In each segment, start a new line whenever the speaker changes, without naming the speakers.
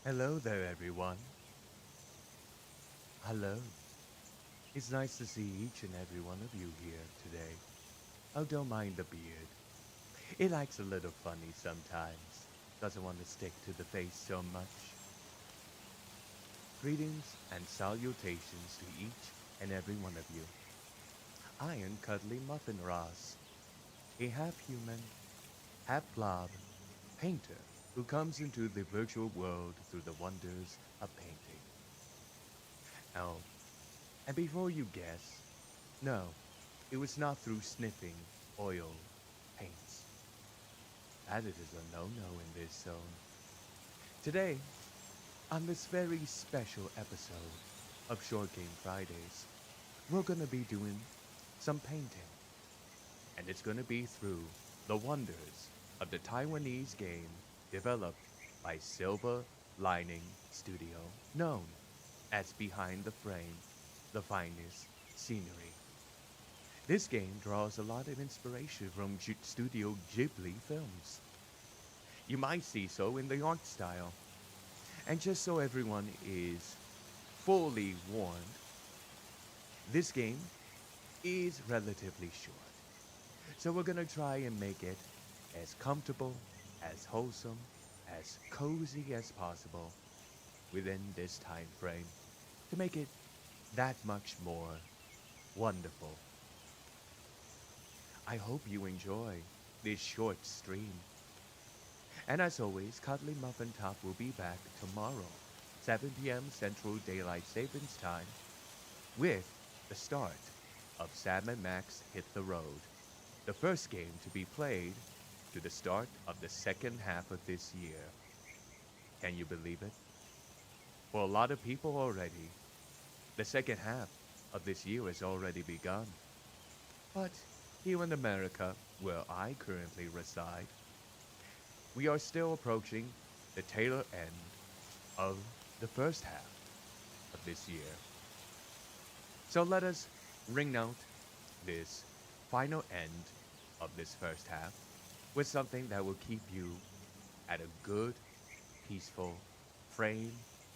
Hello there, everyone. Hello. It's nice to see each and every one of you here today. Oh, don't mind the beard. It likes a little funny sometimes. Doesn't want to stick to the face so much. Greetings and salutations to each and every one of you. I am Cuddly Muffin Ross, a half-human, half-blob painter who comes into the virtual world through the wonders of painting. Oh, and before you guess, no, it was not through sniffing oil paints. That it is a no-no in this zone. Today, on this very special episode of Short Game Fridays, we're gonna be doing some painting. And it's gonna be through the wonders of the Taiwanese game developed by Silver Lining Studio, known as Behind the Frame, the finest scenery. This game draws a lot of inspiration from Studio Ghibli films. You might see so in the art style. And just so everyone is fully warned, this game is relatively short. So we're gonna try and make it as comfortable, as wholesome, as cozy as possible within this time frame to make it that much more wonderful. I hope you enjoy this short stream. And as always, Cuddlymuffintop will be back tomorrow, 7 p.m. Central Daylight Savings Time, with the start of Sam and Max Hit the Road, the first game to be played to the start of the second half of this year. Can you believe it? For a lot of people already, the second half of this year has already begun. But here in America, where I currently reside, we are still approaching the tail end of the first half of this year. So let us ring out this final end of this first half with something that will keep you at a good, peaceful frame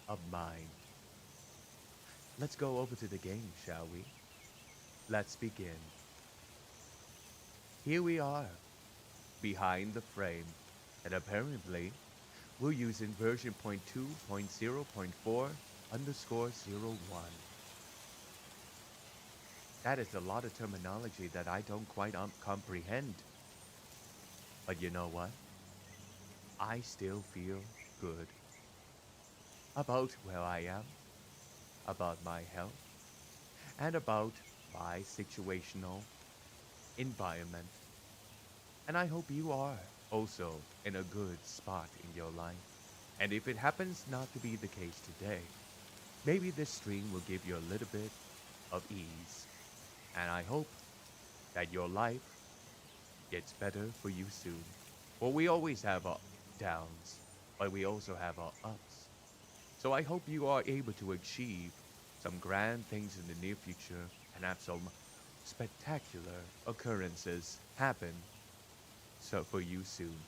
of mind. Let's go over to the game, shall we? Let's begin. Here we are, behind the frame, and apparently we're using version 0.2.0.4_01. That is a lot of terminology that I don't quite comprehend. But you know what? I still feel good about where I am, about my health, and about my situational environment. And I hope you are also in a good spot in your life. And if it happens not to be the case today, maybe this stream will give you a little bit of ease. And I hope that your life gets better for you soon. For we always have our downs, but we also have our ups. So I hope you are able to achieve some grand things in the near future and have some spectacular occurrences happen so for you soon.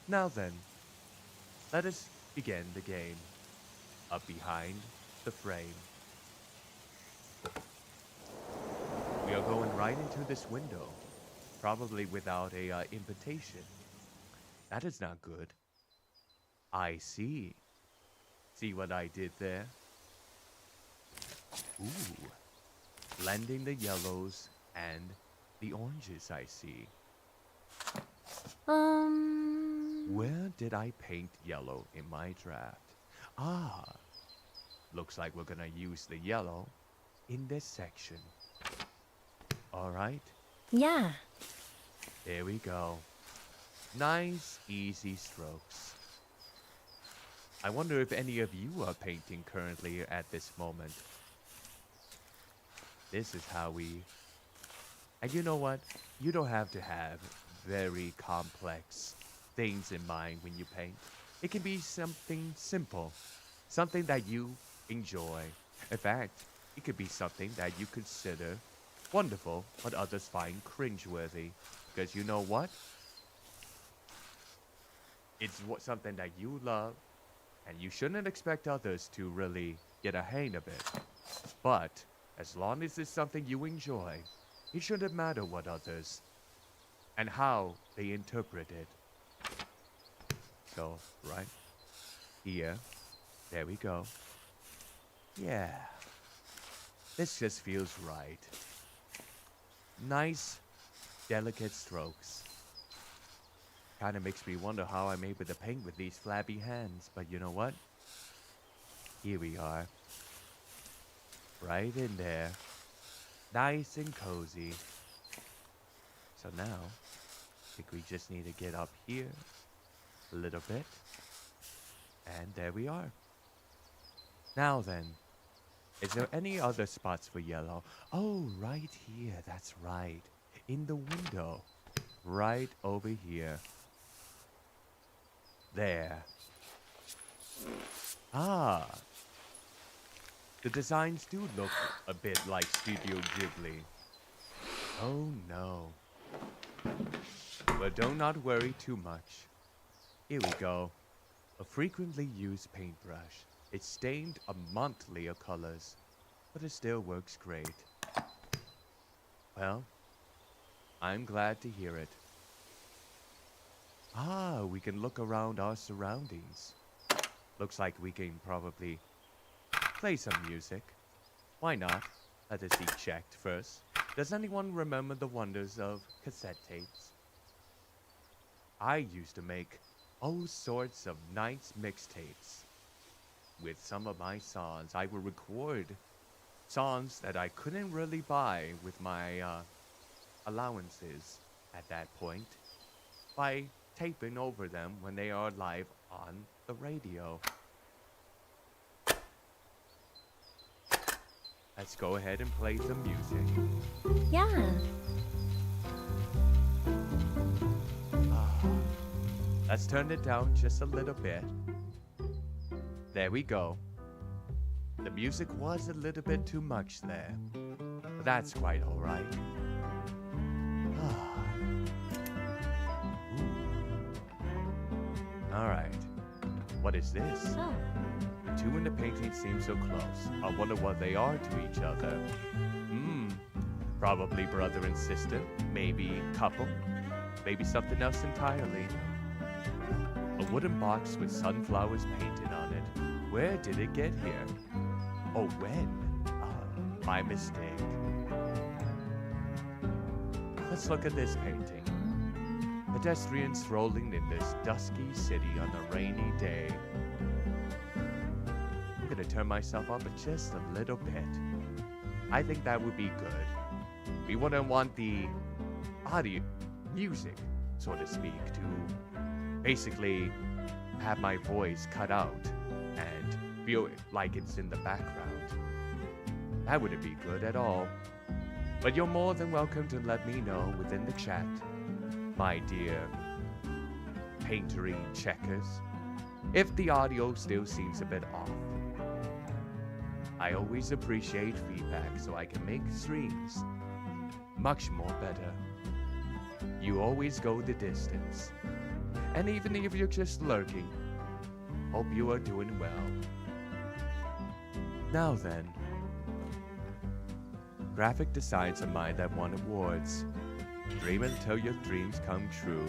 Now then, let us begin the game of Behind the Frame. We are going right into this window, probably without a invitation. That is not good. I see. See what I did there? Ooh. Blending the yellows and the oranges, I see. Where did I paint yellow in my draft? Ah, looks like we're gonna use the yellow in this section. All right.
Yeah.
There we go. Nice, easy strokes. I wonder if any of you are painting currently at this moment. This is how we... And you know what? You don't have to have very complex things in mind when you paint. It can be something simple, something that you enjoy. In fact, it could be something that you consider wonderful, but others find cringeworthy. Because you know what? It's something that you love, and you shouldn't expect others to really get a hang of it. But as long as it's something you enjoy, it shouldn't matter what others and how they interpret it. So, right here, there we go. Yeah, this just feels right. Nice, delicate strokes. Kind of makes me wonder how I'm able to paint with these flabby hands, but you know what? Here we are. Right in there. Nice and cozy. So now, I think we just need to get up here a little bit. And there we are. Now then, is there any other spots for yellow? Oh, right here, that's right. In the window. Right over here. There. Ah. The designs do look a bit like Studio Ghibli. Oh no. But do not worry too much. Here we go. A frequently used paintbrush. It's stained a monthly of colors, but it still works great. Well, I'm glad to hear it. Ah, we can look around our surroundings. Looks like we can probably play some music. Why not? Let us be checked first. Does anyone remember the wonders of cassette tapes? I used to make all sorts of nice mixtapes. With some of my songs, I would record songs that I couldn't really buy with my allowances at that point by taping over them when they are live on the radio. Let's go ahead and play some music.
Yeah.
Let's turn it down just a little bit. There we go. The music was a little bit too much there. But that's quite alright. Alright. What is this?
Oh.
The two in the painting seem so close. I wonder what they are to each other. Probably brother and sister. Maybe couple. Maybe something else entirely. A wooden box with sunflowers painted on it. Where did it get here? Oh, when? My mistake. Let's look at this painting. Pedestrians strolling in this dusky city on a rainy day. I'm gonna turn myself up just a little bit. I think that would be good. We wouldn't want the audio, music, so to speak, to basically have my voice cut out and feel like it's in the background. That wouldn't be good at all. But you're more than welcome to let me know within the chat, my dear paintery checkers, if the audio still seems a bit off. I always appreciate feedback so I can make streams much more better. You always go the distance. And even if you're just lurking, hope you are doing well. Now then, graphic designs are mine that won awards. Dream until your dreams come true.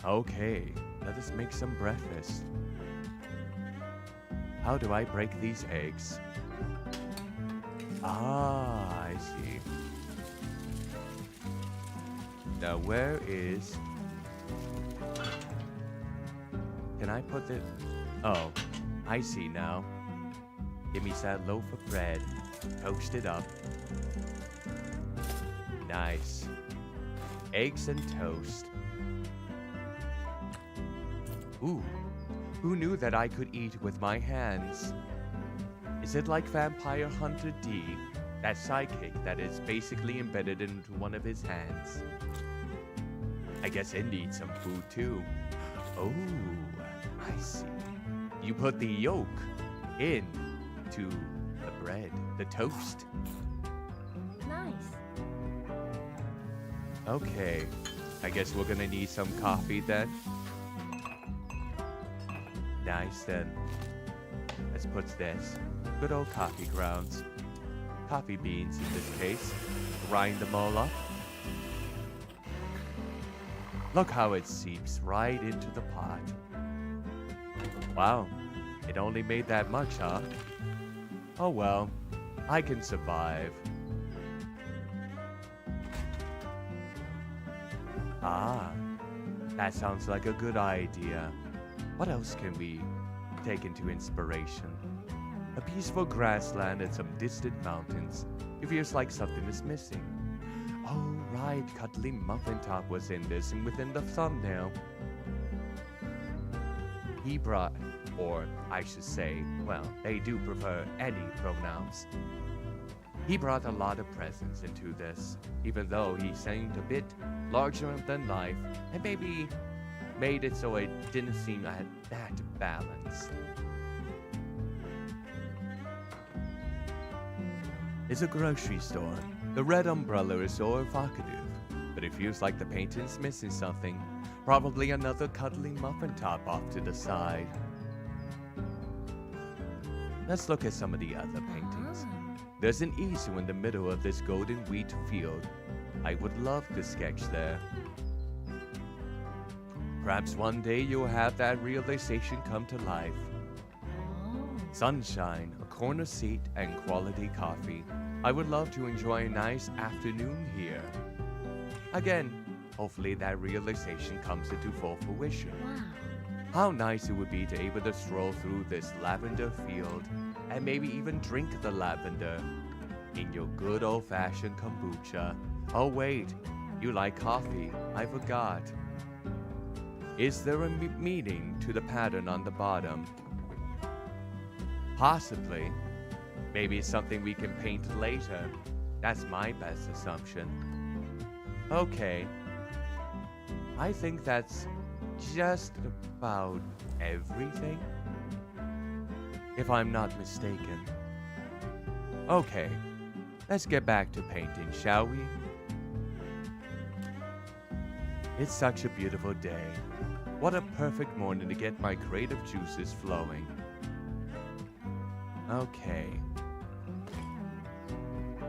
Okay, let us make some breakfast. How do I break these eggs? Ah, I see. Now where is... Can I put it? Oh, I see now. Give me that loaf of bread. Toast it up. Nice. Eggs and toast. Ooh, who knew that I could eat with my hands? Is it like Vampire Hunter D, that sidekick that is basically embedded into one of his hands? I guess it needs some food too. Oh, I see. You put the yolk in to the bread, the toast.
Nice.
Okay, I guess we're gonna need some coffee then. Nice then. Let's put this. Good old coffee grounds. Coffee beans in this case. Grind them all up. Look how it seeps right into the pot. Wow, it only made that much, huh? Oh well, I can survive. Ah, that sounds like a good idea. What else can we take into inspiration? A peaceful grassland and some distant mountains. It feels like something is missing. Oh right, Cuddlymuffintop was in this and within the thumbnail. He brought, or I should say, well, they do prefer any pronouns. He brought a lot of presence into this, even though he seemed a bit larger than life, and maybe made it so it didn't seem at that balanced. It's a grocery store. The red umbrella is so evocative, but it feels like the painting's missing something. Probably another Cuddlymuffintop off to the side. Let's look at some of the other paintings. There's an easel in the middle of this golden wheat field. I would love to sketch there. Perhaps one day you'll have that realization come to life. Sunshine, a corner seat, and quality coffee. I would love to enjoy a nice afternoon here. Again, hopefully that realization comes into full fruition.
Wow.
How nice it would be to able to stroll through this lavender field and maybe even drink the lavender in your good old-fashioned kombucha. Oh wait, you like coffee? I forgot. Is there a meaning to the pattern on the bottom? Possibly. Maybe it's something we can paint later. That's my best assumption. Okay. I think that's just about everything, if I'm not mistaken. Okay, let's get back to painting, shall we? It's such a beautiful day. What a perfect morning to get my creative juices flowing. Okay.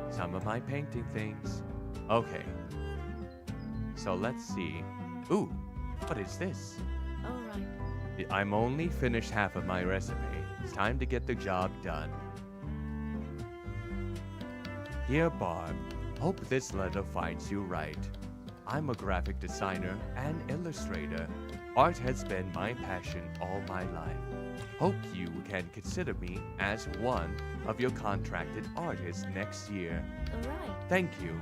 Some of my painting things. Okay. So let's see. Ooh, what is this?
All right.
I'm only finished half of my recipe. It's time to get the job done. Dear Barb, hope this letter finds you right. I'm a graphic designer and illustrator. Art has been my passion all my life. Hope you can consider me as one of your contracted artists next year.
All right.
Thank you.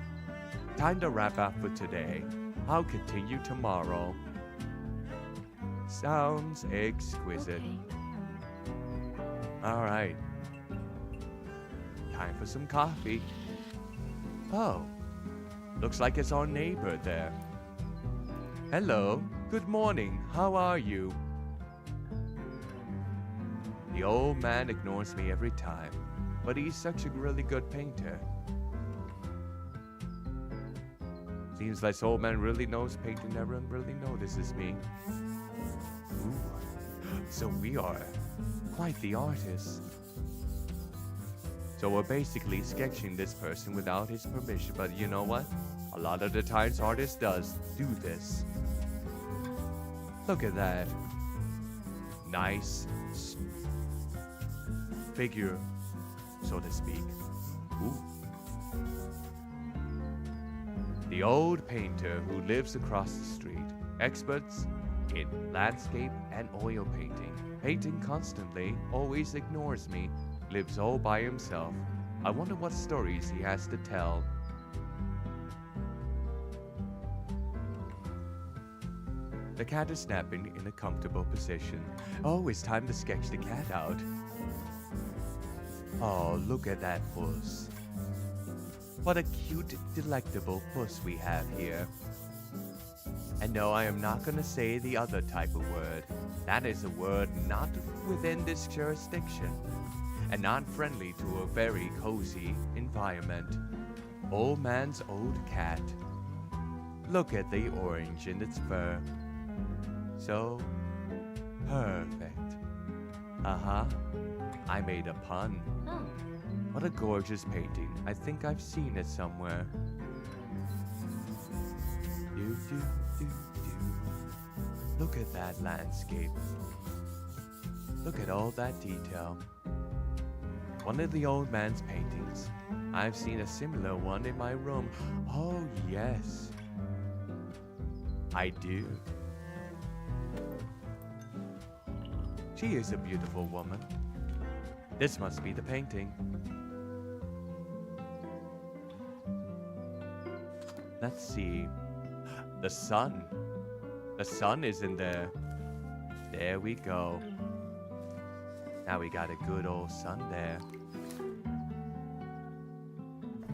Time to wrap up for today. I'll continue tomorrow. Sounds exquisite.
Okay.
All right. Time for some coffee. Oh, looks like it's our neighbor there. Hello, good morning. How are you? The old man ignores me every time, but he's such a really good painter. Seems like this old man really knows painting, never really notices me. Ooh, so we are quite the artists. So we're basically sketching this person without his permission, but you know what? A lot of the times artists do this. Look at that. Nice figure, so to speak. Ooh. The old painter who lives across the street, experts in landscape and oil painting. Painting constantly, always ignores me, lives all by himself. I wonder what stories he has to tell. The cat is napping in a comfortable position. Oh, it's time to sketch the cat out. Oh, look at that puss. What a cute, delectable puss we have here. And no, I am not gonna say the other type of word. That is a word not within this jurisdiction, and not friendly to a very cozy environment. Old man's old cat. Look at the orange in its fur. So perfect. Uh-huh. I made a pun.
Oh.
What a gorgeous painting. I think I've seen it somewhere. Do, do, do, do. Look at that landscape. Look at all that detail. One of the old man's paintings. I've seen a similar one in my room. Oh, yes. I do. She is a beautiful woman. This must be the painting. Let's see. The sun. The sun is in there. There we go. Now we got a good old sun there.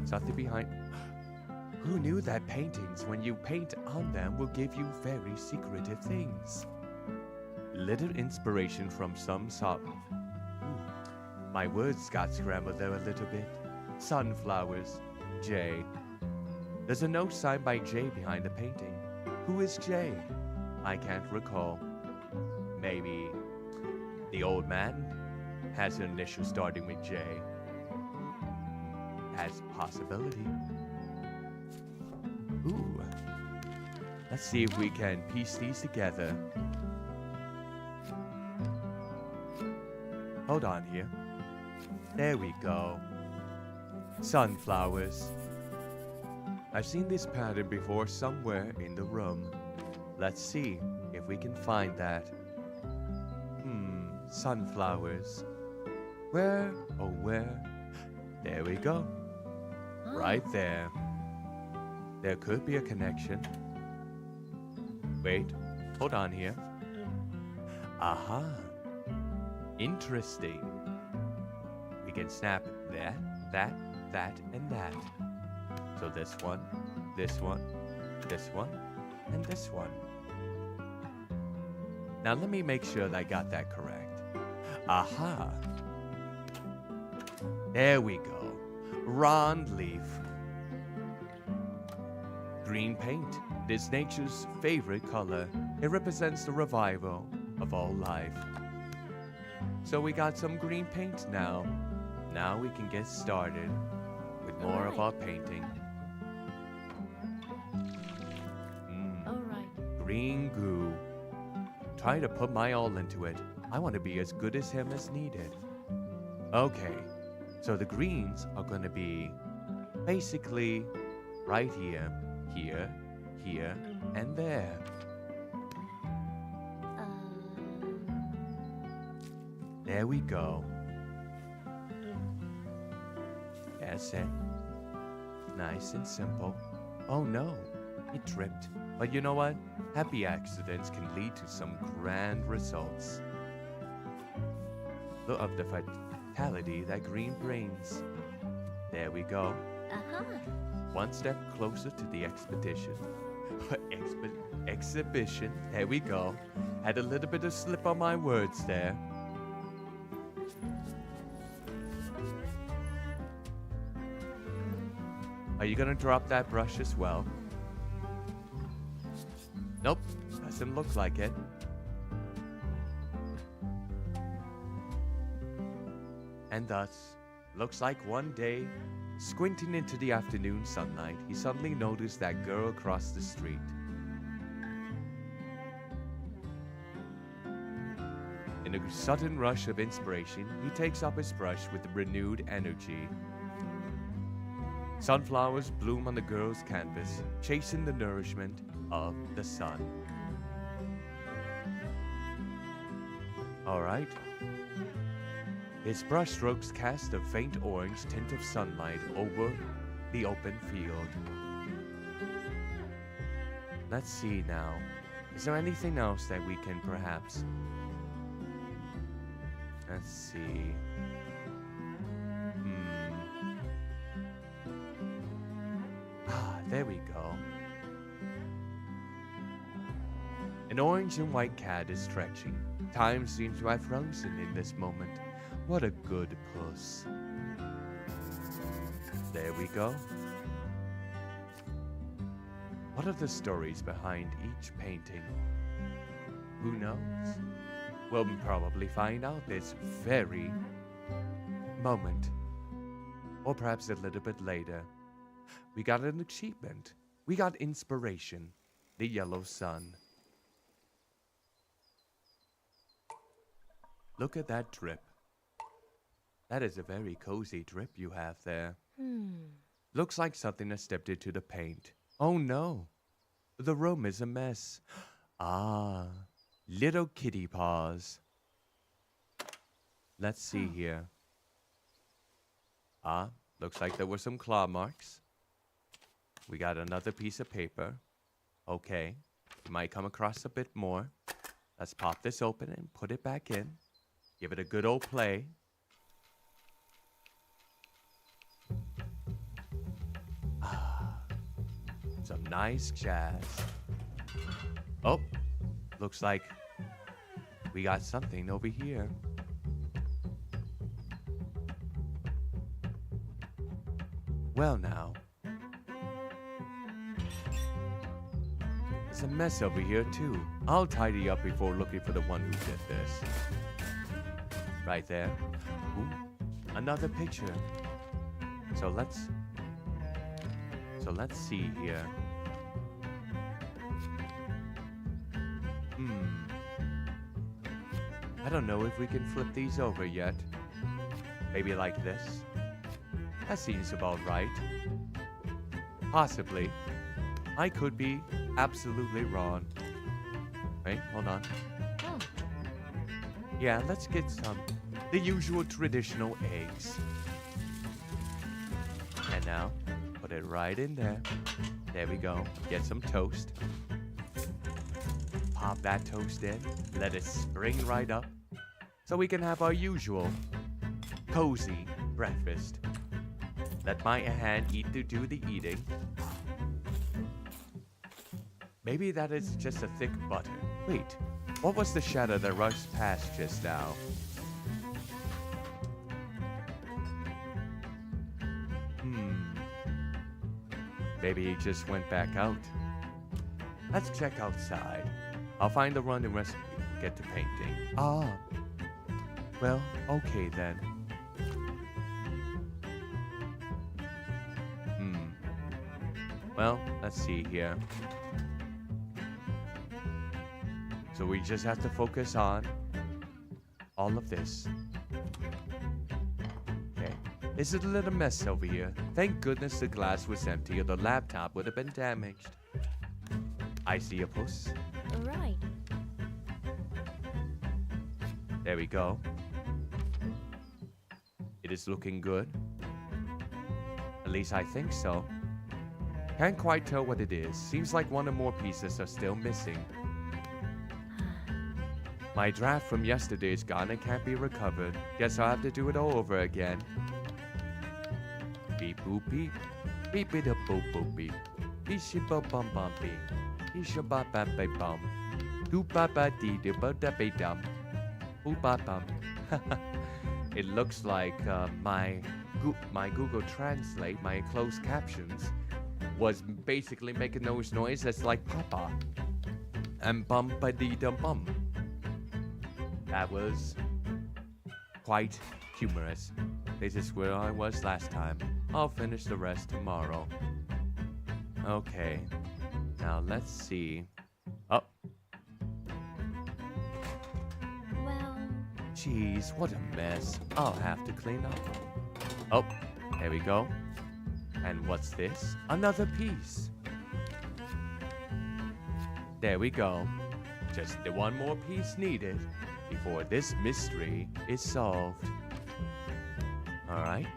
Something behind. Who knew that paintings, when you paint on them, will give you very secretive things? Little inspiration from some My words got scrambled there a little bit. Sunflowers. J. There's a note signed by J behind the painting. Who is J? I can't recall. Maybe the old man has an initial starting with J. As a possibility. Ooh. Let's see if we can piece these together. Hold on here. There we go. Sunflowers. I've seen this pattern before somewhere in the room. Let's see if we can find that. Sunflowers. Where? Oh, where? There we go. Right there. There could be a connection. Wait, hold on here. Aha. Interesting. We can snap that, and that. So this one, this one, this one, and this one. Now let me make sure that I got that correct. Aha. There we go. Round leaf. Green paint. It is nature's favorite color. It represents the revival of all life. So we got some green paint now. Now we can get started with more of our painting. Green goo. Try to put my all into it. I want to be as good as him as needed. Okay, so the greens are going to be basically right here, here, here, and there. There we go. That's it. Nice and simple. Oh no, it tripped. But you know what? Happy accidents can lead to some grand results. Look of the fatality that green brings. There we go. One step closer to the expedition. Exhibition. There we go. Had a little bit of slip on my words there. Are you gonna drop that brush as well? Nope, doesn't look like it. And thus, looks like one day, squinting into the afternoon sunlight, he suddenly noticed that girl across the street. In a sudden rush of inspiration, he takes up his brush with renewed energy. Sunflowers bloom on the girl's canvas, chasing the nourishment of the sun. Alright. His brushstrokes cast a faint orange tint of sunlight over the open field. Let's see now. Is there anything else that we can perhaps... Let's see. There we go. An orange and white cat is stretching. Time seems to have frozen in this moment. What a good puss. There we go. What are the stories behind each painting? Who knows? We'll probably find out this very moment. Or perhaps a little bit later. We got an achievement. We got inspiration. The yellow sun. Look at that drip. That is a very cozy drip you have there. Looks like something has stepped into the paint. Oh no. The room is a mess. Ah, little kitty paws. Let's see here. Ah, looks like there were some claw marks. We got another piece of paper. Okay, you might come across a bit more. Let's pop this open and put it back in. Give it a good old play. Ah, some nice jazz. Oh, looks like we got something over here. Well now. There's a mess over here too. I'll tidy up before looking for the one who did this. Right there. Ooh, another picture. So let's see here. I don't know if we can flip these over yet. Maybe like this. That seems about right. Possibly. I could be absolutely wrong. Wait, hold on.
Oh.
Yeah, let's get the usual traditional eggs. And now, put it right in there. There we go. Get some toast. Pop that toast in. Let it spring right up. So we can have our usual cozy breakfast. Let my hand do the eating. Maybe that is just a thick butter. Wait, what was the shadow that rushed past just now? Maybe he just went back out. Let's check outside. I'll find the run and recipe. Get to painting. Ah. Well, okay then. Well, let's see here. So we just have to focus on all of this. Okay. It's a little mess over here. Thank goodness the glass was empty or the laptop would have been damaged. I see a puss.
All right.
There we go. It is looking good. At least I think so. Can't quite tell what it is. Seems like one or more pieces are still missing. My draft from yesterday is gone and can't be recovered. Guess I'll have to do it all over again. Beep boop beep. Beep it up boop boop beep. Beep ship bum bum bum beep. Beep ship ba ba ba bum. Do ba ba dee do ba da ba dum. Boop ba bum. It looks like my Google Translate, my closed captions, was basically making those noises like Papa and bum ba dee dum bum. That was quite humorous. This is where I was last time. I'll finish the rest tomorrow. Okay. Now let's see. Oh.
Well.
Jeez, what a mess. I'll have to clean up. Oh, there we go. And what's this? Another piece. There we go. Just the one more piece needed before this mystery is solved. Alright.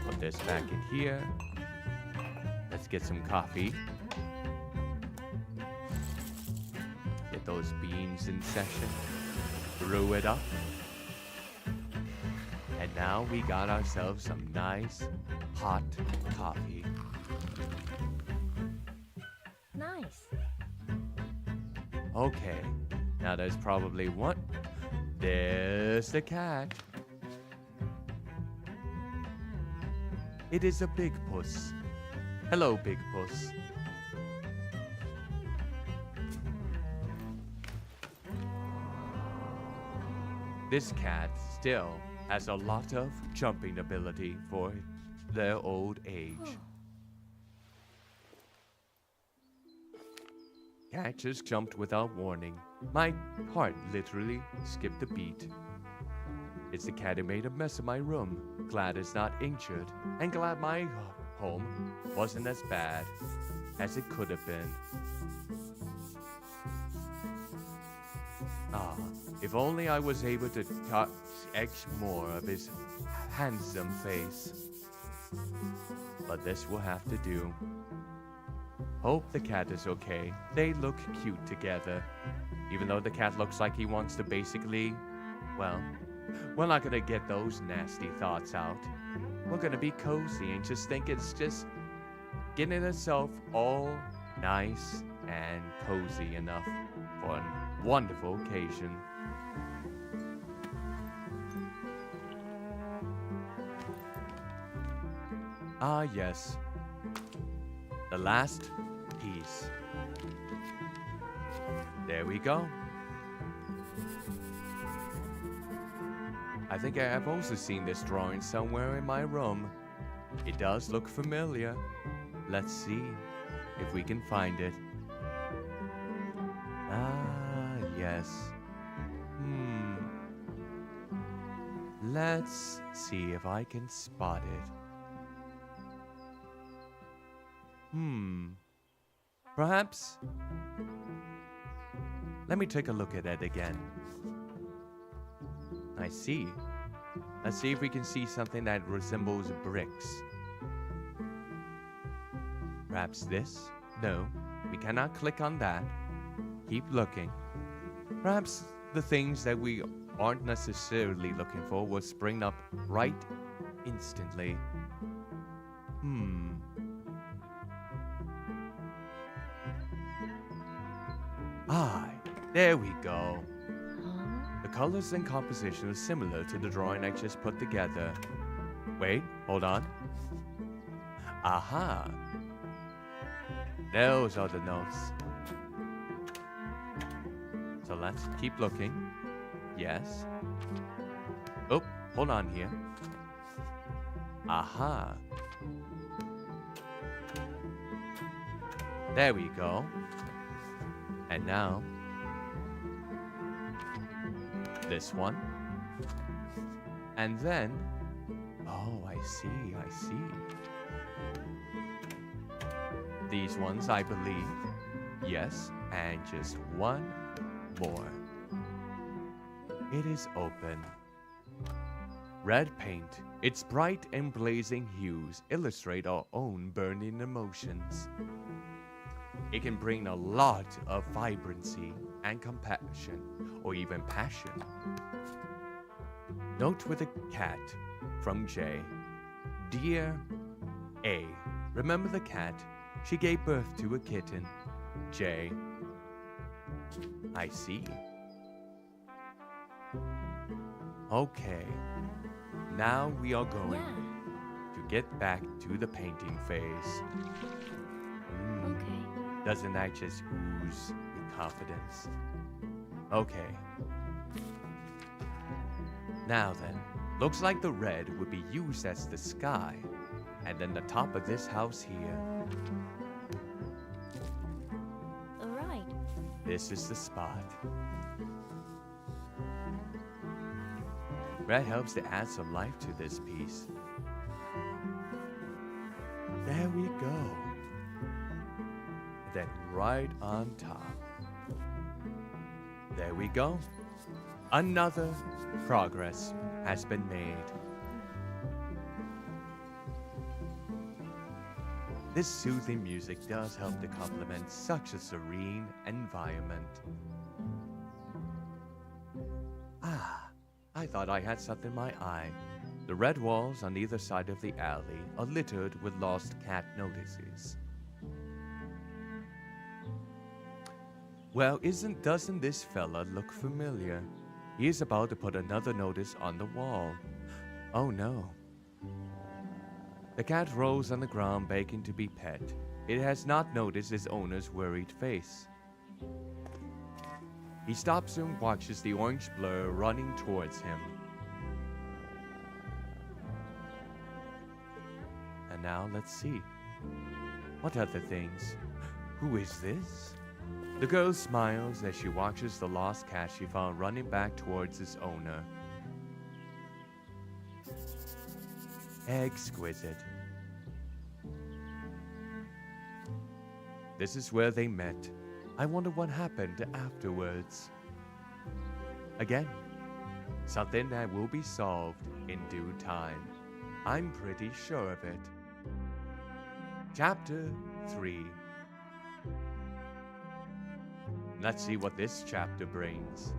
Put this back in here. Let's get some coffee. Get those beans in session. Brew it up. And now we got ourselves some nice hot coffee.
Nice.
Okay. Now there's probably one. There's the cat. It is a big puss. Hello, big puss. This cat still has a lot of jumping ability for their old age. Cat just jumped without warning. My heart literally skipped a beat. It's the cat who made a mess of my room. Glad it's not injured, and glad my home wasn't as bad as it could have been. Ah, if only I was able to touch X more of his handsome face. But this will have to do. Hope the cat is okay. They look cute together. Even though the cat looks like he wants to basically, well, we're not gonna get those nasty thoughts out. We're gonna be cozy and just think it's just getting itself all nice and cozy enough for a wonderful occasion. Ah, yes. The last piece. There we go. I think I have also seen this drawing somewhere in my room. It does look familiar. Let's see if we can find it. Ah, yes. Let's see if I can spot it. Perhaps. Let me take a look at it again. I see. Let's see if we can see something that resembles bricks. Perhaps this? No, we cannot click on that. Keep looking. Perhaps the things that we aren't necessarily looking for will spring up right instantly. Ah, there we go. The colors and composition are similar to the drawing I just put together. Wait, hold on. Aha! Those are the notes. So let's keep looking. Yes. Oh, hold on here. Aha! There we go. And now, this one. And then, oh, I see. These ones, I believe. Yes, and just one more. It is open. Red paint, its bright and blazing hues illustrate our own burning emotions. It can bring a lot of vibrancy and compassion, or even passion. Note with a cat from J. Dear A, remember the cat? She gave birth to a kitten. J. I see. Okay, now we are going to get back to the painting phase.
Okay.
Doesn't that just ooze with confidence? Okay. Now then, looks like the red would be used as the sky, and then the top of this house here.
Alright.
This is the spot. Red helps to add some life to this piece. There we go. And then right on top. There we go. Another progress has been made. This soothing music does help to complement such a serene environment. Ah, I thought I had something in my eye. The red walls on either side of the alley are littered with lost cat notices. Well, doesn't this fella look familiar? He is about to put another notice on the wall. Oh no. The cat rolls on the ground begging to be pet. It has not noticed its owner's worried face. He stops and watches the orange blur running towards him. And now let's see. What other things? Who is this? The girl smiles as she watches the lost cat she found running back towards its owner. Exquisite. This is where they met. I wonder what happened afterwards. Again, something that will be solved in due time. I'm pretty sure of it. Chapter 3. Let's see what this chapter brings.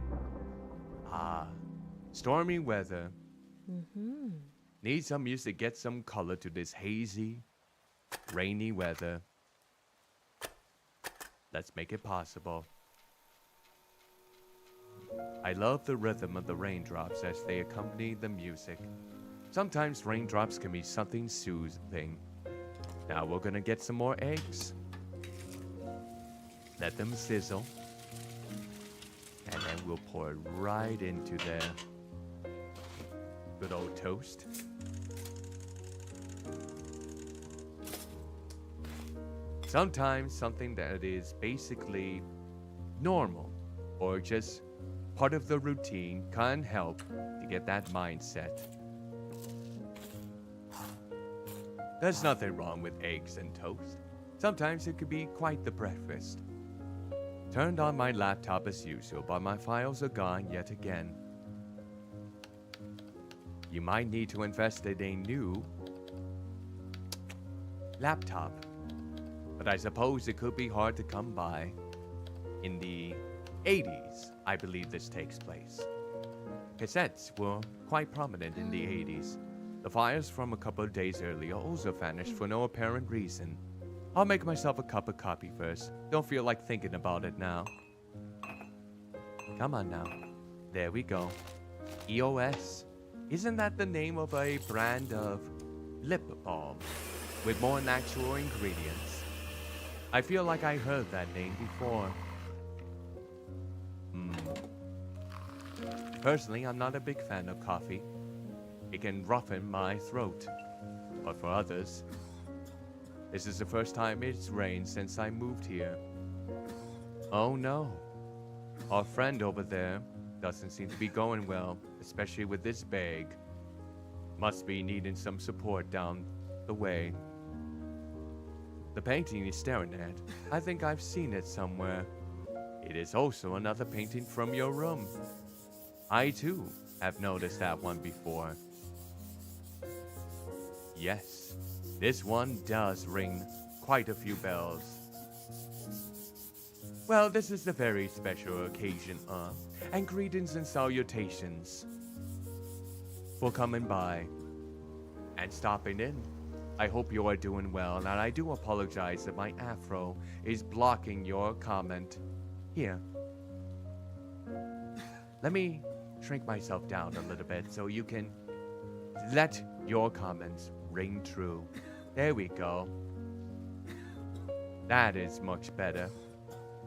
Stormy weather. Need some music to get some color to this hazy, rainy weather. Let's make it possible. I love the rhythm of the raindrops as they accompany the music. Sometimes raindrops can be something soothing. Now we're gonna get some more eggs. Let them sizzle. And then we'll pour it right into there. Good old toast. Sometimes something that is basically normal or just part of the routine can help to get that mindset. There's nothing wrong with eggs and toast. Sometimes it could be quite the breakfast. Turned on my laptop as usual, but my files are gone yet again. You might need to invest in a new laptop, but I suppose it could be hard to come by. In the 80s, I believe this takes place. Cassettes were quite prominent in the 80s. The files from a couple of days earlier also vanished for no apparent reason. I'll make myself a cup of coffee first. Don't feel like thinking about it now. Come on now. There we go. EOS. Isn't that the name of a brand of lip balm with more natural ingredients? I feel like I heard that name before. Personally, I'm not a big fan of coffee. It can roughen my throat. But for others, this is the first time it's rained since I moved here. Oh no. Our friend over there doesn't seem to be going well, especially with this bag. Must be needing some support down the way. The painting he's staring at, I think I've seen it somewhere. It is also another painting from your room. I too have noticed that one before. Yes, this one does ring quite a few bells. Well, this is a very special occasion, and greetings and salutations for coming by and stopping in. I hope you are doing well, and I do apologize if my afro is blocking your comment. Here, let me shrink myself down a little bit so you can let your comments ring true. There we go. That is much better.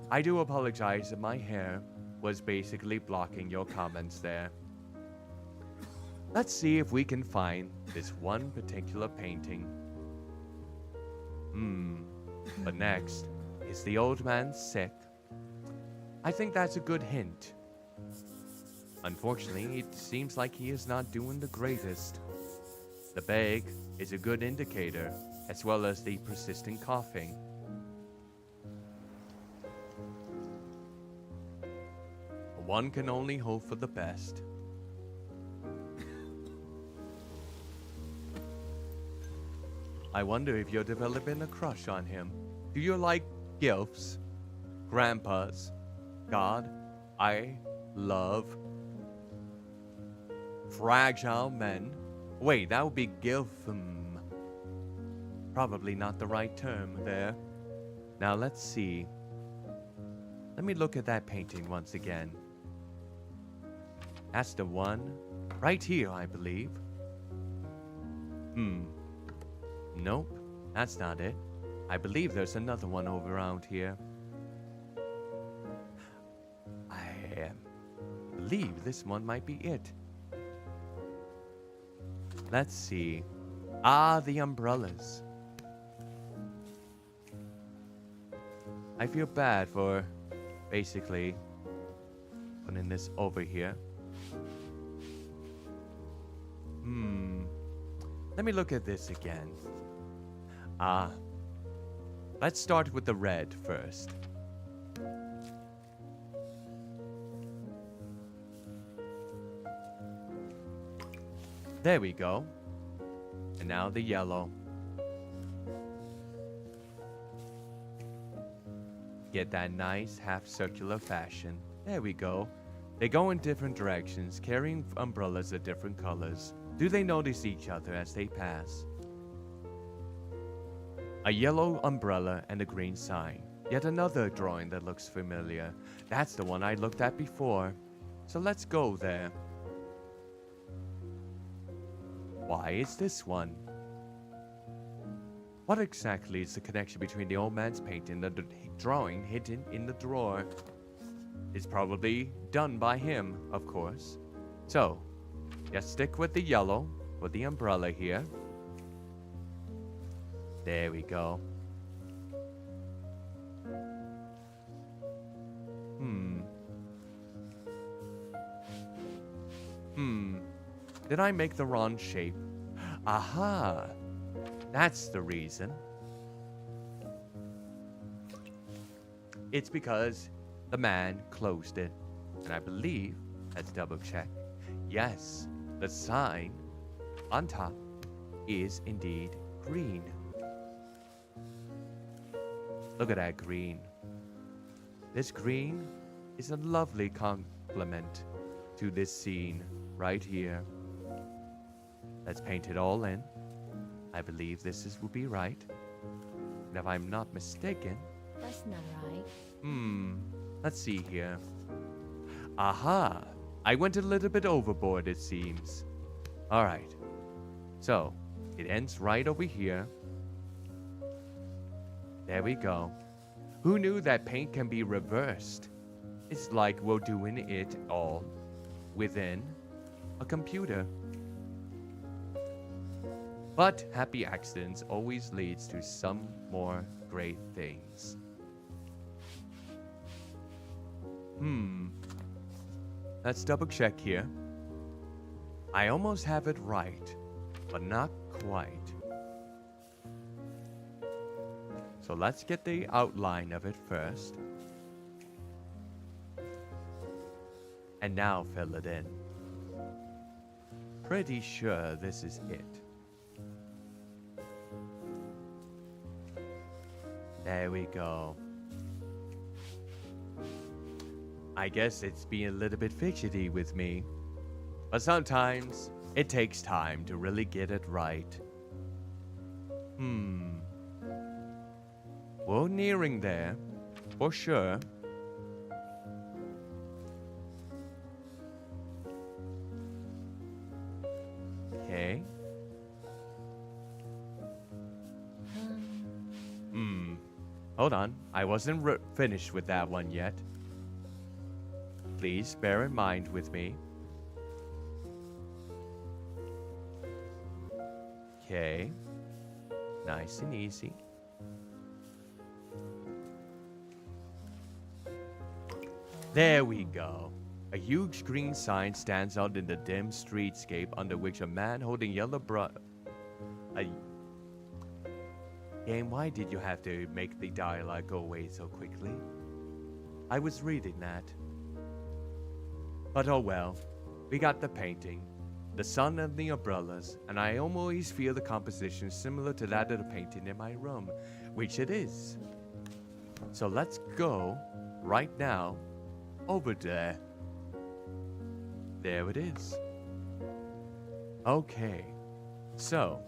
I do apologize if my hair was basically blocking your comments there. Let's see if we can find this one particular painting. But next, is the old man sick? I think that's a good hint. Unfortunately, it seems like he is not doing the greatest. The bag is a good indicator, as well as the persistent coughing. One can only hope for the best. I wonder if you're developing a crush on him. Do you like gilfs? Grandpas? God, I love fragile men. Wait, that would be gilf. Probably not the right term there. Now let's see. Let me look at that painting once again. That's the one right here, I believe. Nope, that's not it. I believe there's another one over around here. believe this one might be it. Let's see. Ah, the umbrellas. I feel bad for basically putting this over here. Let me look at this again. Let's start with the red first. There we go. And now the yellow. Get that nice half circular fashion. There we go. They go in different directions, carrying umbrellas of different colors. Do they notice each other as they pass? A yellow umbrella and a green sign. Yet another drawing that looks familiar. That's the one I looked at before. So let's go there. Why is this one? What exactly is the connection between the old man's painting and the drawing hidden in the drawer? It's probably done by him, of course. So, just stick with the yellow for the umbrella here. There we go. Did I make the wrong shape? Aha! That's the reason. It's because the man closed it. And I believe, let's double check. Yes, the sign on top is indeed green. Look at that green. This green is a lovely complement to this scene right here. Let's paint it all in. I believe this will be right. And if I'm not mistaken...
That's not right.
Let's see here. Aha! I went a little bit overboard, it seems. Alright. So, it ends right over here. There we go. Who knew that paint can be reversed? It's like we're doing it all within a computer. But happy accidents always leads to some more great things. Let's double check here. I almost have it right, but not quite. So let's get the outline of it first. And now fill it in. Pretty sure this is it. There we go. I guess it's being a little bit fidgety with me. But sometimes it takes time to really get it right. We're nearing there, for sure. Okay. Hold on, I wasn't finished with that one yet. Please bear in mind with me. Okay. Nice and easy. There we go. A huge green sign stands out in the dim streetscape under which a man holding yellow Game, why did you have to make the dialogue go away so quickly? I was reading that. But oh well, we got the painting, the sun and the umbrellas, and I always feel the composition similar to that of the painting in my room, which it is. So let's go, right now, over there. There it is. Okay, so,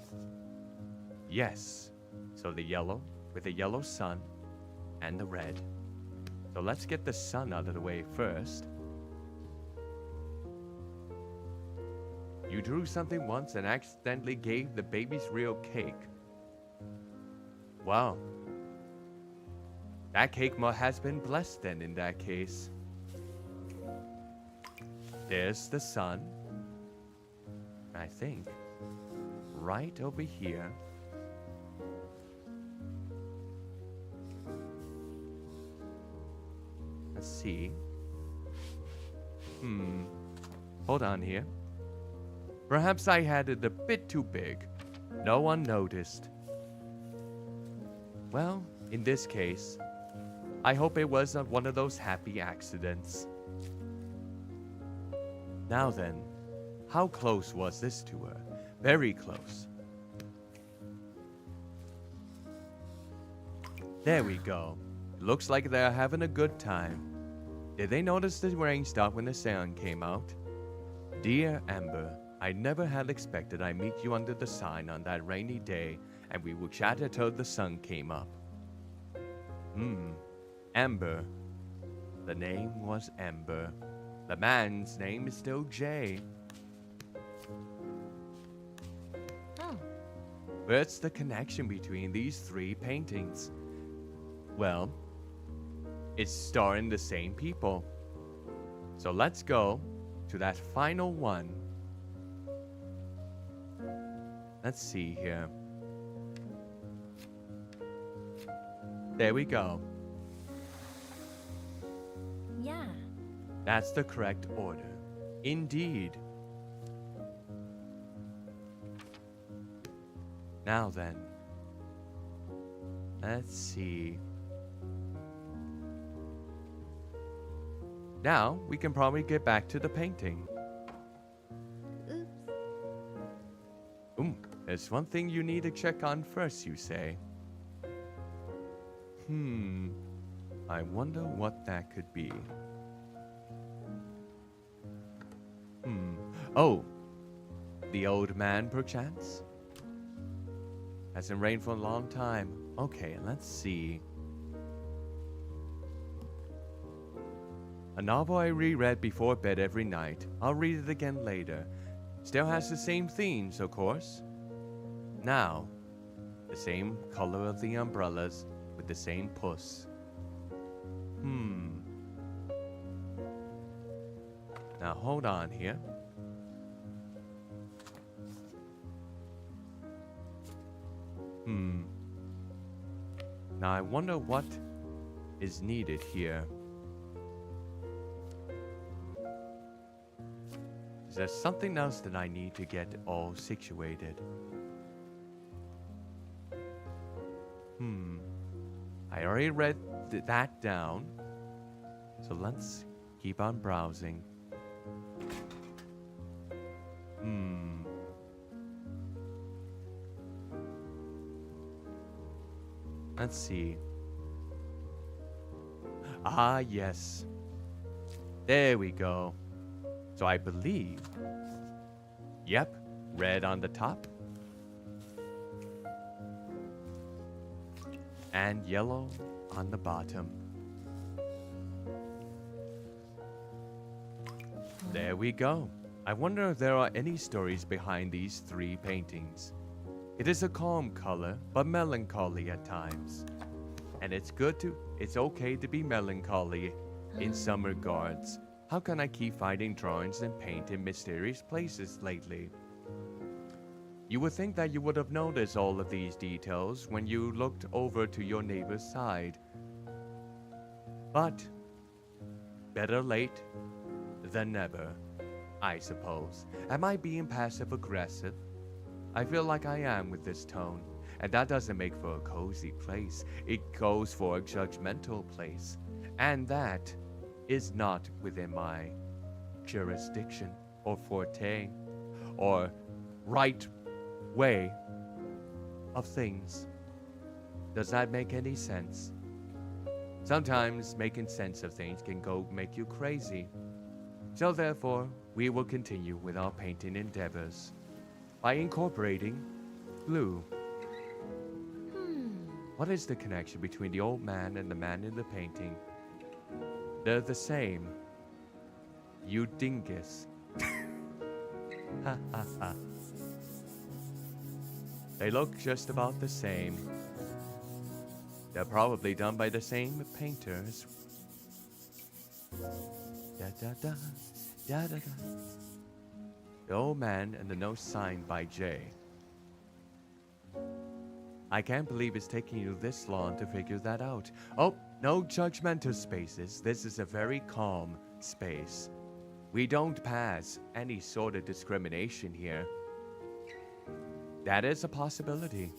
yes. So the yellow with the yellow sun and the red. So let's get the sun out of the way first. You drew something once and accidentally gave the baby's real cake. Wow. That cake has been blessed then in that case. There's the sun. I think right over here. Let's see. Hold on here. Perhaps I had it a bit too big. No one noticed. Well, in this case, I hope it wasn't one of those happy accidents. Now then, how close was this to her? Very close. There we go. Looks like they're having a good time. Did they notice the rain stopped when the sun came out? Dear Amber, I never had expected I'd meet you under the sign on that rainy day, and we would chat until the sun came up. Amber. The name was Amber. The man's name is still Jay.
Oh.
What's the connection between these three paintings? Well, it's starring the same people. So let's go to that final one. Let's see here. There we go.
Yeah.
That's the correct order. Indeed. Now then. Let's see. Now, we can probably get back to the painting.
Oops.
There's one thing you need to check on first, you say. I wonder what that could be. Oh, the old man, perchance? Hasn't rained for a long time. Okay, let's see. A novel I reread before bed every night. I'll read it again later. Still has the same themes, of course. Now, the same color of the umbrellas with the same puss. Now hold on here. Now I wonder what is needed here. Is there something else that I need to get all situated? I already read that down. So let's keep on browsing. Let's see. Ah, yes. There we go. So I believe. Yep, red on the top. And yellow on the bottom. There we go. I wonder if there are any stories behind these three paintings. It is a calm color, but melancholy at times. And it's okay to be melancholy in some regards. How can I keep finding drawings and paint in mysterious places lately? You would think that you would have noticed all of these details when you looked over to your neighbor's side. But better late than never, I suppose. Am I being passive-aggressive? I feel like I am with this tone, and that doesn't make for a cozy place. It goes for a judgmental place, and that is not within my jurisdiction or forte or right way of things. Does that make any sense? Sometimes making sense of things can make you crazy. So therefore, we will continue with our painting endeavors by incorporating blue. What is the connection between the old man and the man in the painting? They're the same. You dingus. Ha ha ha. They look just about the same. They're probably done by the same painters. Da da da, Da da da. The old man and the note signed by J. I can't believe it's taking you this long to figure that out. Oh, no judgmental spaces. This is a very calm space. We don't pass any sort of discrimination here. That is a possibility.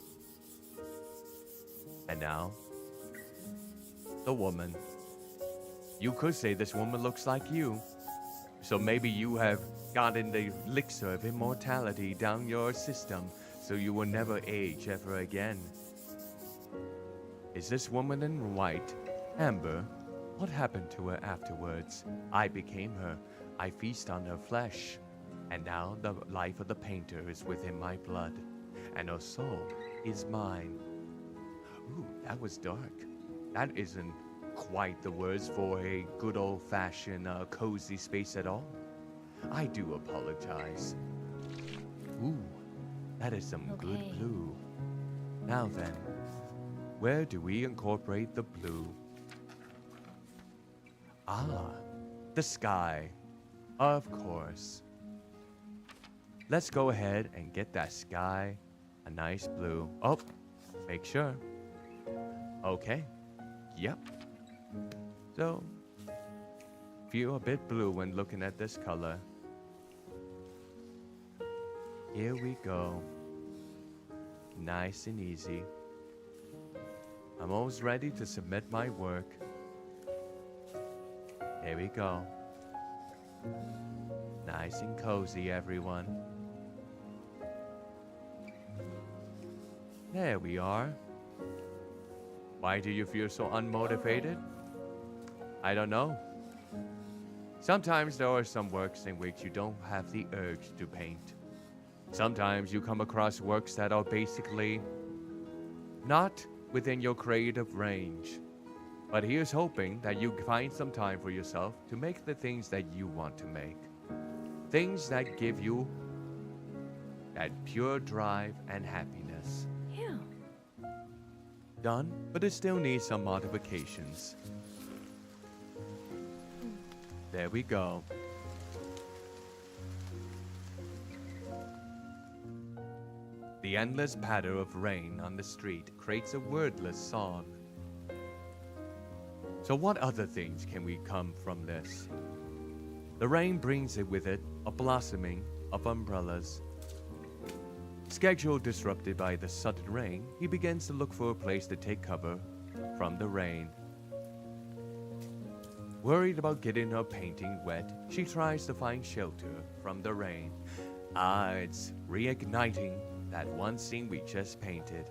And now, the woman. You could say this woman looks like you. So maybe you have gotten the elixir of immortality down your system, so you will never age ever again. Is this woman in white, Amber? What happened to her afterwards? I became her. I feast on her flesh. And now the life of the painter is within my blood, and her soul is mine. Ooh, that was dark. That isn't quite the words for a good old-fashioned cozy space at all. I do apologize. Ooh, that is some good blue. Now then, where do we incorporate the blue? Ah, the sky. Of course. Let's go ahead and get that sky a nice blue. Oh, make sure. Okay. Yep. So, feel a bit blue when looking at this color. Here we go. Nice and easy. I'm almost ready to submit my work. Here we go. Nice and cozy, everyone. There we are. Why do you feel so unmotivated? I don't know. Sometimes there are some works in which you don't have the urge to paint. Sometimes you come across works that are basically not within your creative range. But here's hoping that you find some time for yourself to make the things that you want to make. Things that give you that pure drive and happiness.
Ew.
Done, but it still needs some modifications. There we go. The endless patter of rain on the street creates a wordless song. So what other things can we come from this? The rain brings it with it a blossoming of umbrellas. Schedule disrupted by the sudden rain, he begins to look for a place to take cover from the rain. Worried about getting her painting wet, she tries to find shelter from the rain. Ah, it's reigniting that one scene we just painted.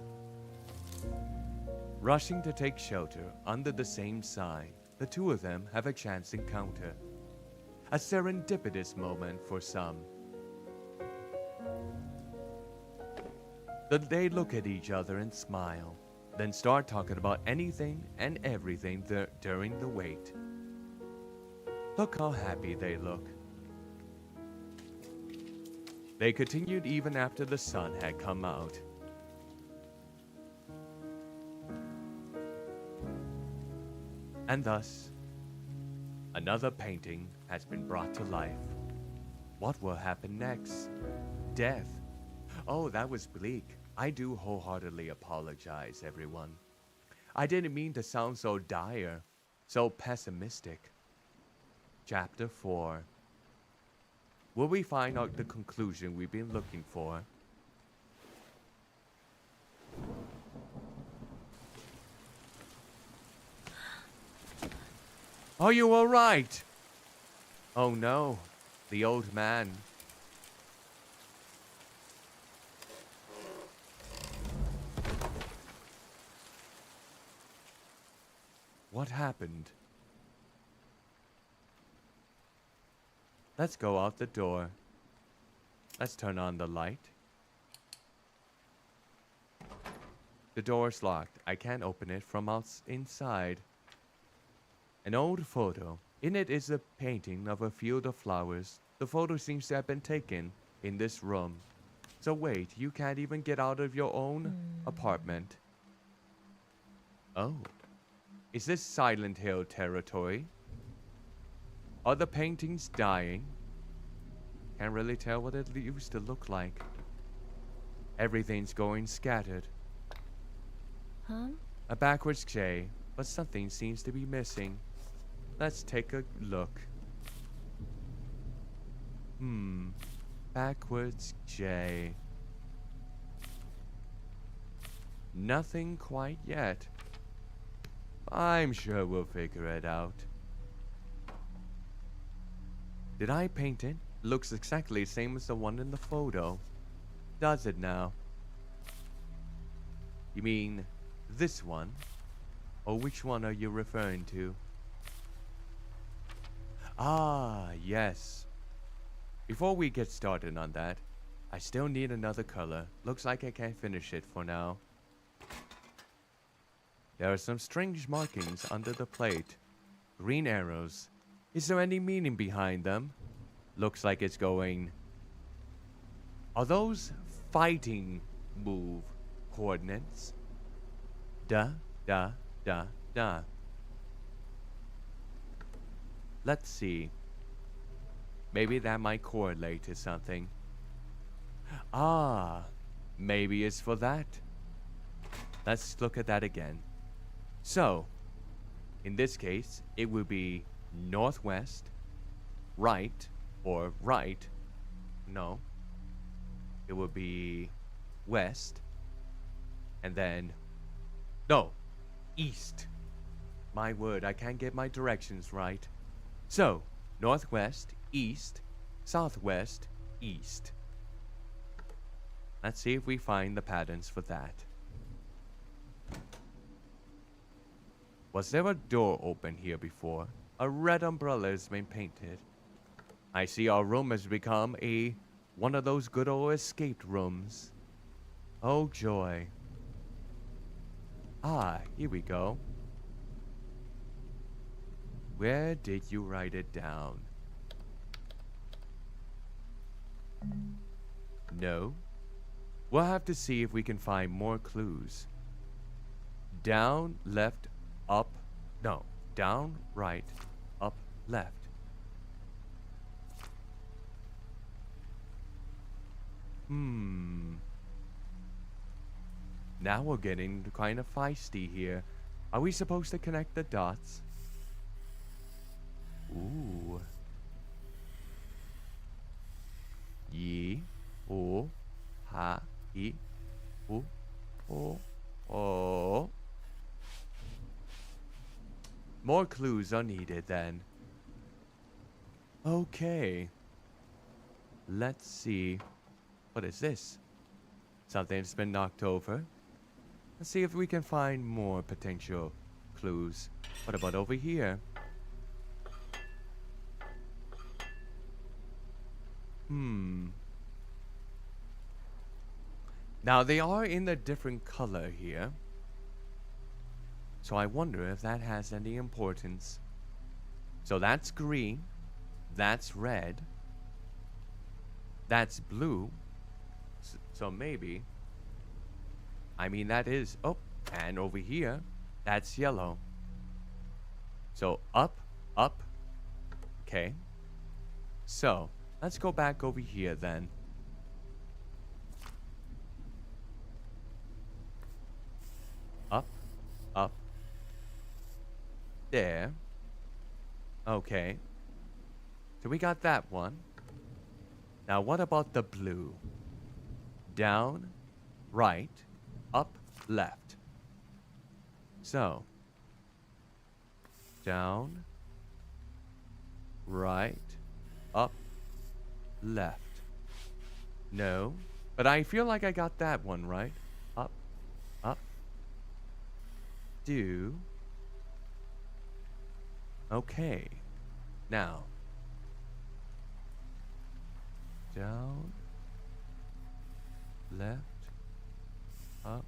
Rushing to take shelter under the same sign, the two of them have a chance encounter. A serendipitous moment for some. They look at each other and smile, then start talking about anything and everything during the wait. Look how happy they look. They continued even after the sun had come out. And thus, another painting has been brought to life. What will happen next? Death. Oh, that was bleak. I do wholeheartedly apologize, everyone. I didn't mean to sound so dire, so pessimistic. Chapter 4. Will we find out the conclusion we've been looking for? Are you all right? Oh no, the old man. What happened? Let's go out the door. Let's turn on the light. The door's locked. I can't open it from inside. An old photo. In it is a painting of a field of flowers. The photo seems to have been taken in this room. So wait, you can't even get out of your own apartment. Oh. Is this Silent Hill territory? Are the paintings dying? Can't really tell what it used to look like. Everything's going scattered.
Huh?
A backwards J, but something seems to be missing. Let's take a look. Backwards J. Nothing quite yet. I'm sure we'll figure it out. Did I paint it? Looks exactly the same as the one in the photo. Does it now? You mean this one? Or which one are you referring to? Ah, yes. Before we get started on that, I still need another color. Looks like I can't finish it for now. There are some strange markings under the plate. Green arrows. Is there any meaning behind them? Looks like it's going... Are those fighting move coordinates? Da, da, da, da. Let's see. Maybe that might correlate to something. Ah, maybe it's for that. Let's look at that again. So, in this case, it would be northwest, right, or right. No. It would be west, and then, no, east. My word, I can't get my directions right. So, northwest, east, southwest, east. Let's see if we find the patterns for that. Was there a door open here before? A red umbrella has been painted. I see our room has become one of those good old escaped rooms. Oh joy. Ah, here we go. Where did you write it down? No. We'll have to see if we can find more clues. Down, left, up. No. Down, right, up, left. Now we're getting kind of feisty here. Are we supposed to connect the dots? Ooh. Yi, o, ha, I, u, o. More clues are needed then. Okay. Let's see. What is this? Something's been knocked over. Let's see if we can find more potential clues. What about over here? Now they are in a different color here. So I wonder if that has any importance. So that's green. That's red. That's blue. So maybe. I mean that is... Oh, and over here, that's yellow. So up, up. Okay. So, let's go back over here then. Up, up. There. Okay. So we got that one. Now what about the blue? Down, right, up, left. So, down, right, up, left. No, but I feel like I got that one right. Up, up, do. Okay, now, down, left, up.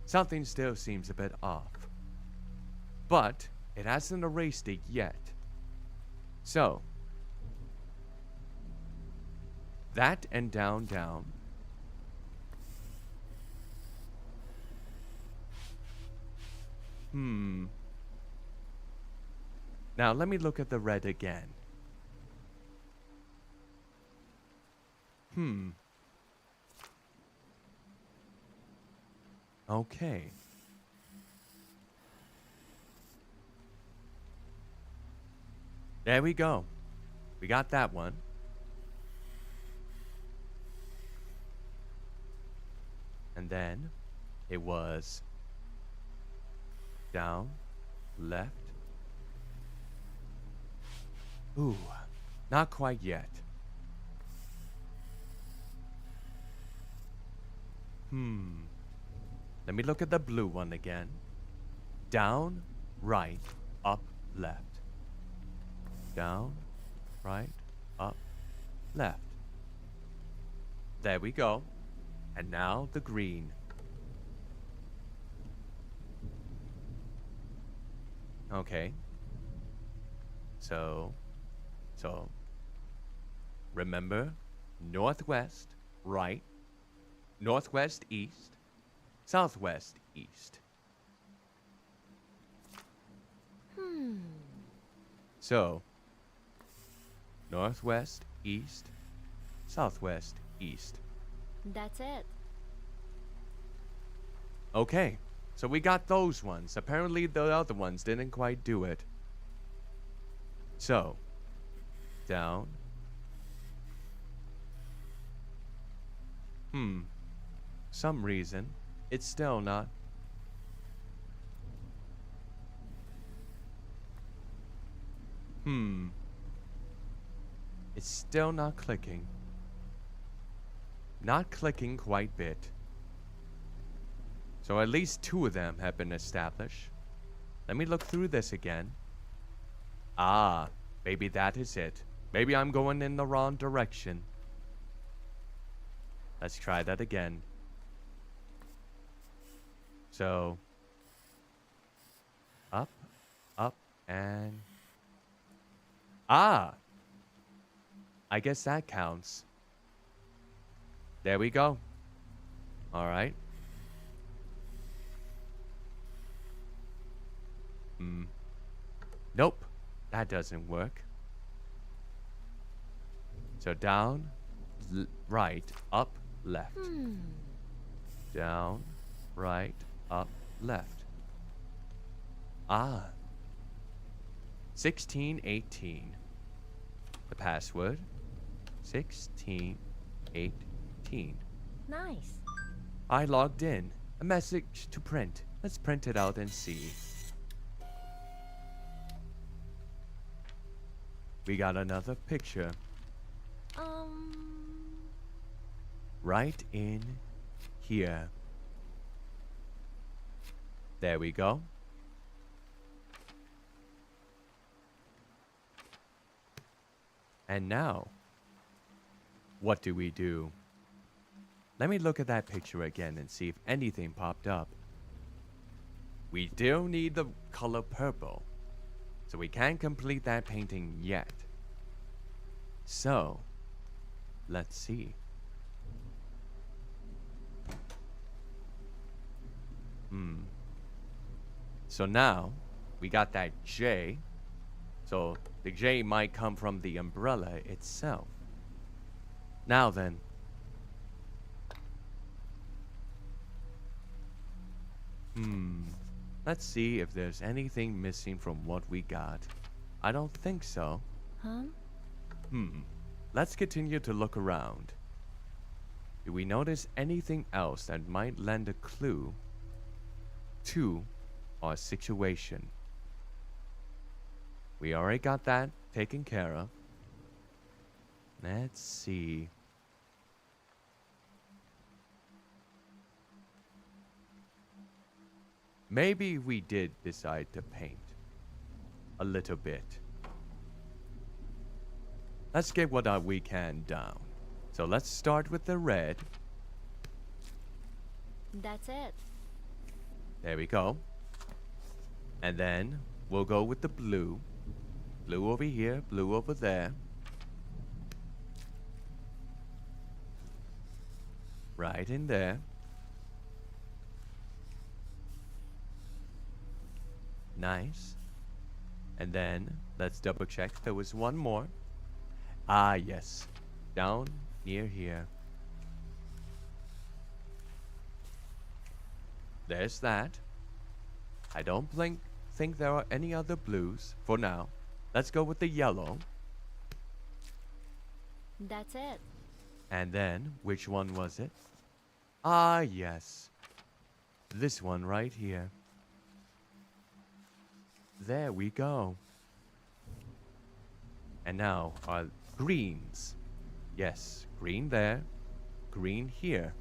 Something still seems a bit off. But it hasn't erased it yet. So, that and down, down. Now let me look at the red again. Okay. There we go. We got that one. And then it was down, left. Ooh, not quite yet. Let me look at the blue one again. Down, right, up, left. Down, right, up, left. There we go. And now the green. Okay. So, remember, northwest, right, northwest, east, southwest, east. So, northwest, east, southwest, east.
That's it.
Okay, so we got those ones. Apparently the other ones didn't quite do it. So, down. Some reason, it's still not. It's still not clicking. Not clicking quite bit. So at least 2 of them have been established. Let me look through this again. Ah, maybe that is it. Maybe I'm going in the wrong direction. Let's try that again. So, up, up, and... Ah! I guess that counts. There we go. Alright. Nope. That doesn't work. So down, right, up, left. Down, right, up, left. Ah. 1618. The password. 1618.
Nice.
I logged in. A message to print. Let's print it out and see. We got another picture. Right in here. There we go. And now, what do we do? Let me look at that picture again and see if anything popped up. We still need the color purple, so we can't complete that painting yet. So, let's see. So now, we got that J. So, the J might come from the umbrella itself. Now then. Let's see if there's anything missing from what we got. I don't think so. Let's continue to look around. Do we notice anything else that might lend a clue to our situation? We already got that taken care of. Let's see. Maybe we did decide to paint a little bit. Let's get what we can down. So let's start with the red.
That's it.
There we go. And then we'll go with the blue. Blue over here, blue over there. Right in there. Nice. And then Let's double check. There was one more. Ah, yes. Down near here. There's that. I don't think there are any other blues for now. Let's go with the yellow.
That's it.
And then, which one was it? Ah, yes. This one right here. There we go. And now our greens. Yes, green there, green here.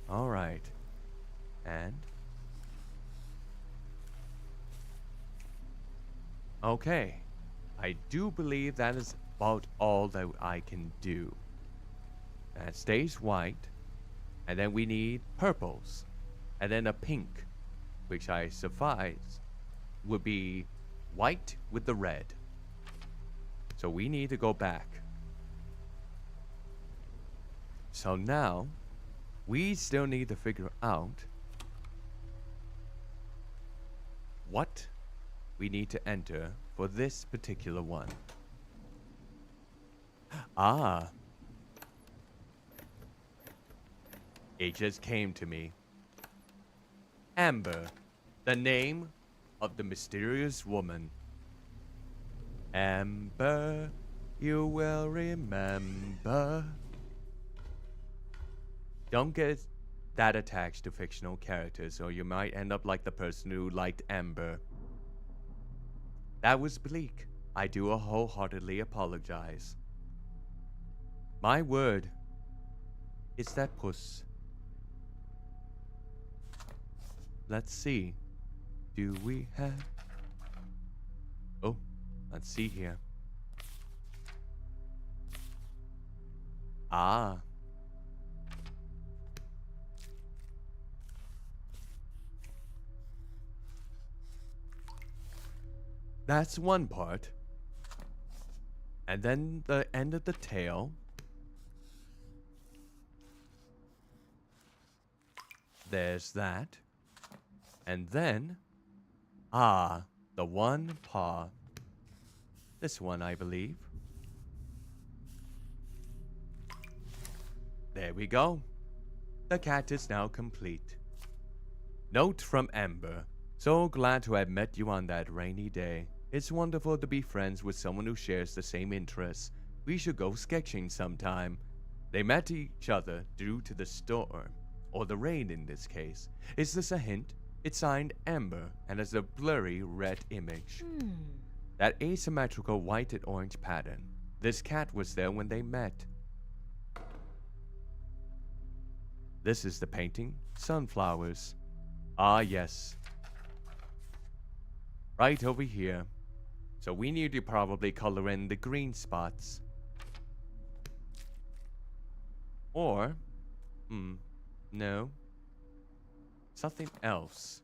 All right. And okay. I do believe that is about all that I can do. That stays white. And then we need purples. And then a pink, which I suffice, would be white with the red. So we need to go back. So now, we still need to figure out what we need to enter for this particular one. Ah. It just came to me. Amber, the name of the mysterious woman. Amber, you will remember. Don't get that attached to fictional characters, or you might end up like the person who liked Amber. That was bleak. I do wholeheartedly apologize. My word, it's that puss. Let's see. Do we have... Oh, let's see here. Ah. That's one part. And then the end of the tail. There's that. And then, the one paw. This one, I believe. There we go. The cat is now complete. Note from Amber. So glad to have met you on that rainy day. It's wonderful to be friends with someone who shares the same interests. We should go sketching sometime. They met each other due to the storm, or the rain in this case. Is this a hint? It's signed Amber and has a blurry red image. That asymmetrical white and orange pattern. This cat was there when they met. This is the painting, sunflowers. Ah, yes. Right over here. So we need to probably color in the green spots. Or, no. Something else.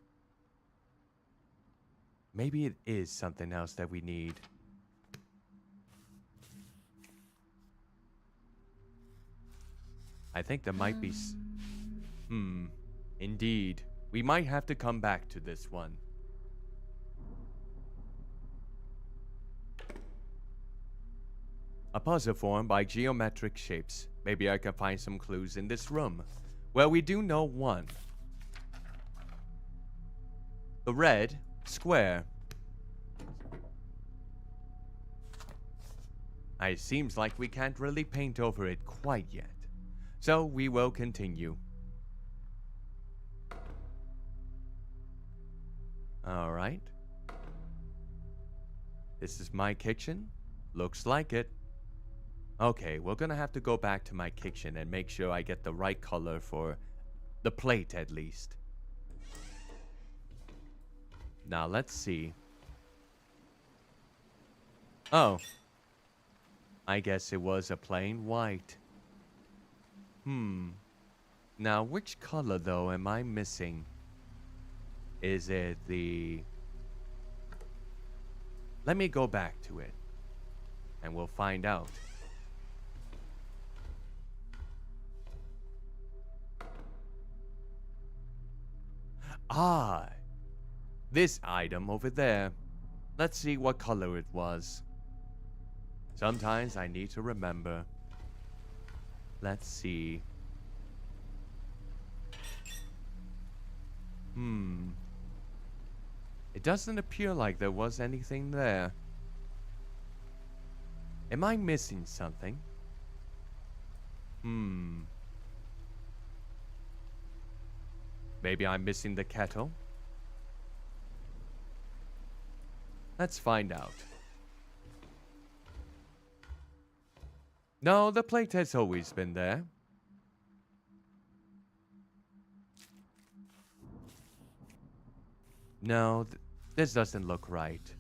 Maybe it is something else that we need. I think there might be indeed. We might have to come back to this one. A puzzle formed by geometric shapes. Maybe I can find some clues in this room. Well, we do know one. The red square. It seems like we can't really paint over it quite yet. So we will continue. Alright. This is my kitchen. Looks like it. Okay, we're gonna have to go back to my kitchen and make sure I get the right color for the plate at least. Now let's see. Oh. I guess it was a plain white. Now which color though am I missing? Is it the... Let me go back to it. And we'll find out. Ah, this item over there. Let's see what color it was. Sometimes I need to remember. Let's see. It doesn't appear like there was anything there. Am I missing something? Maybe I'm missing the kettle? Let's find out. No, the plate has always been there. No, this doesn't look right.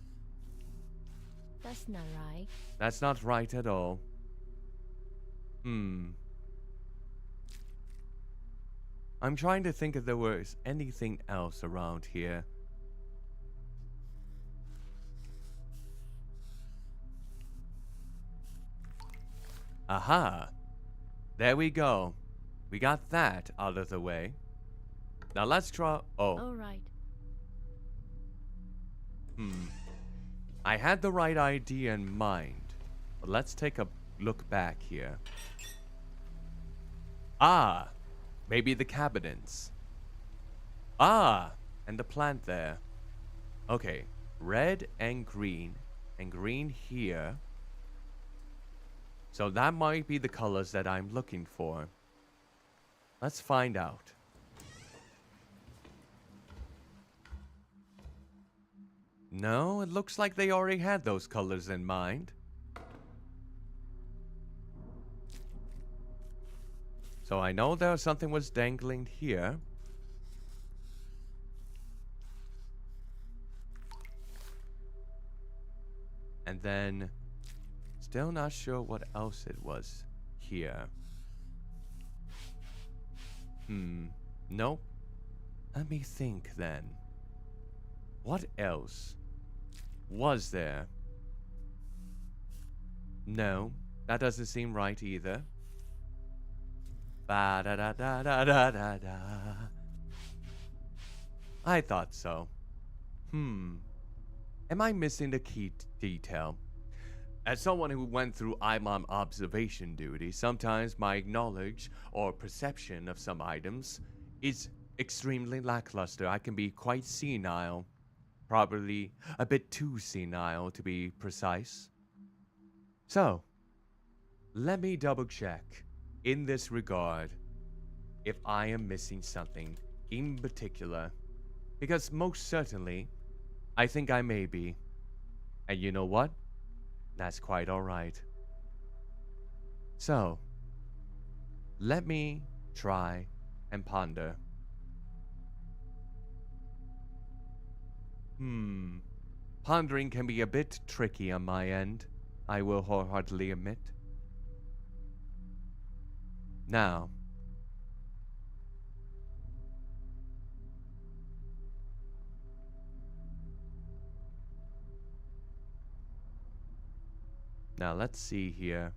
That's not right.
That's not right at all. I'm trying to think if there was anything else around here. Aha! There we go. We got that out of the way. Now let's try... Oh.
All right.
I had the right idea in mind. But let's take a look back here. Ah! Maybe the cabinets. Ah! And the plant there. Okay. Red and green here. So that might be the colors that I'm looking for. Let's find out. No, it looks like they already had those colors in mind. So I know there something was dangling here. And then, still not sure what else it was here. Nope. Let me think then. What else was there? No, that doesn't seem right either. Ba da da da da da da da. I thought so. Am I missing the key detail? As someone who went through IMOM observation duty, sometimes my knowledge or perception of some items is extremely lackluster. I can be quite senile. Probably a bit too senile to be precise. So, let me double check in this regard if I am missing something in particular. Because most certainly, I think I may be. And you know what? That's quite alright. So, let me try and ponder. Pondering can be a bit tricky on my end, I will wholeheartedly admit. Now, let's see here.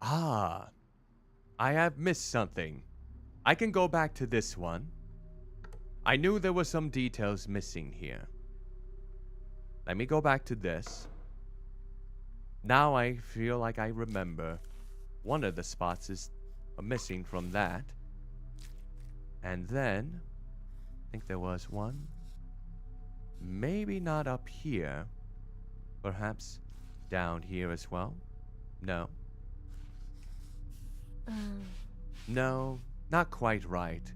Ah, I have missed something. I can go back to this one. I knew there were some details missing here. Let me go back to this. Now I feel like I remember. One of the spots is missing from that. And then, I think there was one. Maybe not up here. Perhaps down here as well. No. No, not quite right.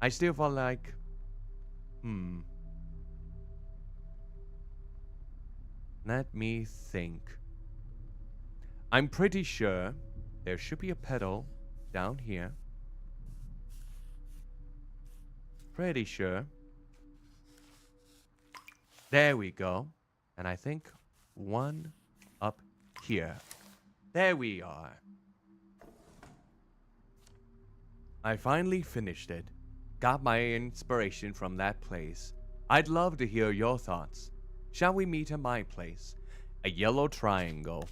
I still feel like... Let me think. I'm pretty sure there should be a pedal down here. Pretty sure. There we go. And I think one up here. There we are. I finally finished it. Got my inspiration from that place. I'd love to hear your thoughts. Shall we meet at my place? A yellow triangle.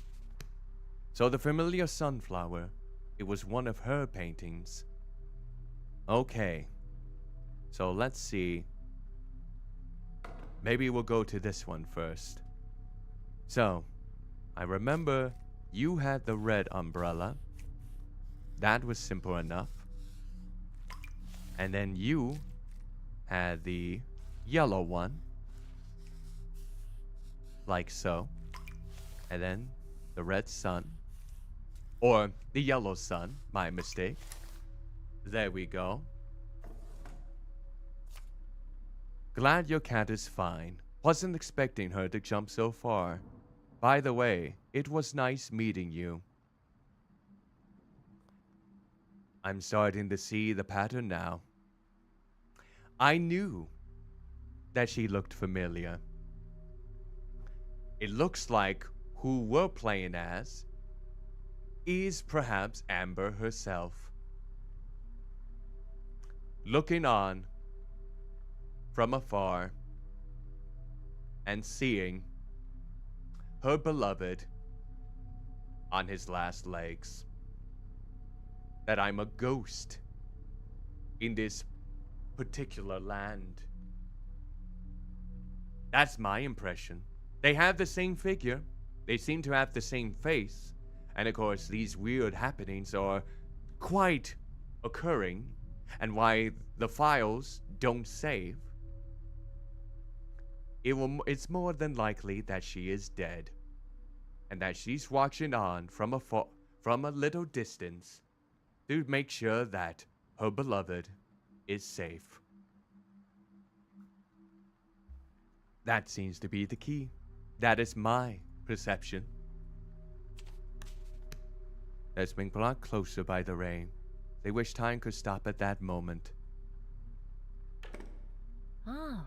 So the familiar sunflower, it was one of her paintings. Okay. So let's see. Maybe we'll go to this one first. So, I remember you had the red umbrella. That was simple enough. And then you had the yellow one. Like so. And then the red sun. Or the yellow sun, my mistake. There we go. Glad your cat is fine. Wasn't expecting her to jump so far. By the way, it was nice meeting you. I'm starting to see the pattern now. I knew that she looked familiar. It looks like who we're playing as is perhaps Amber herself. Looking on from afar and seeing her beloved on his last legs. That I'm a ghost in this particular land. That's my impression. They have the same figure. They seem to have the same face. And of course, these weird happenings are quite occurring. And why the files don't save. It's more than likely that she is dead. And that she's watching on from a little distance to make sure that her beloved is safe. That seems to be the key. That is my perception. There's been brought closer by the rain. They wish time could stop at that moment.
Oh.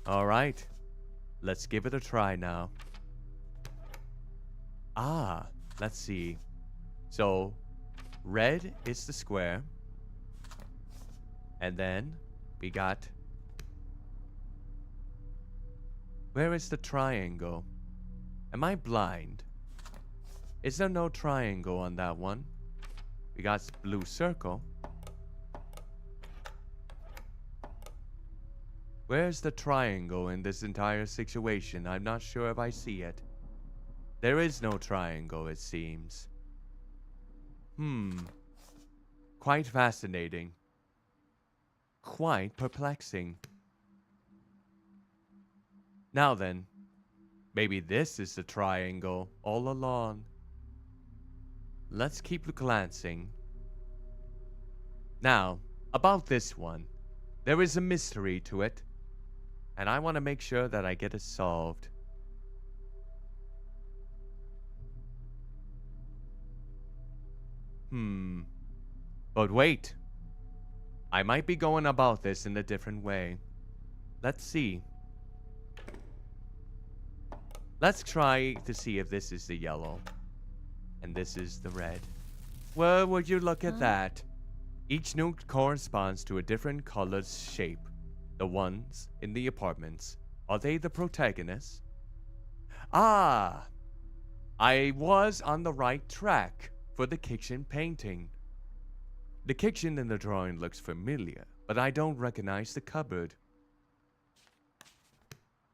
Alright, let's give it a try now. Let's see. So, red is the square. And then, we got... Where is the triangle? Am I blind? Is there no triangle on that one? We got blue circle. Where's the triangle in this entire situation? I'm not sure if I see it. There is no triangle, it seems. Quite fascinating. Quite perplexing. Now then, maybe this is the triangle all along. Let's keep glancing. Now, about this one. There is a mystery to it. And I want to make sure that I get it solved. But wait. I might be going about this in a different way. Let's see. Let's try to see if this is the yellow. And this is the red. Well, would you look at that? Each note corresponds to a different colored shape. The ones in the apartments. Are they the protagonists? I was on the right track for the kitchen painting. The kitchen in the drawing looks familiar, but I don't recognize the cupboard.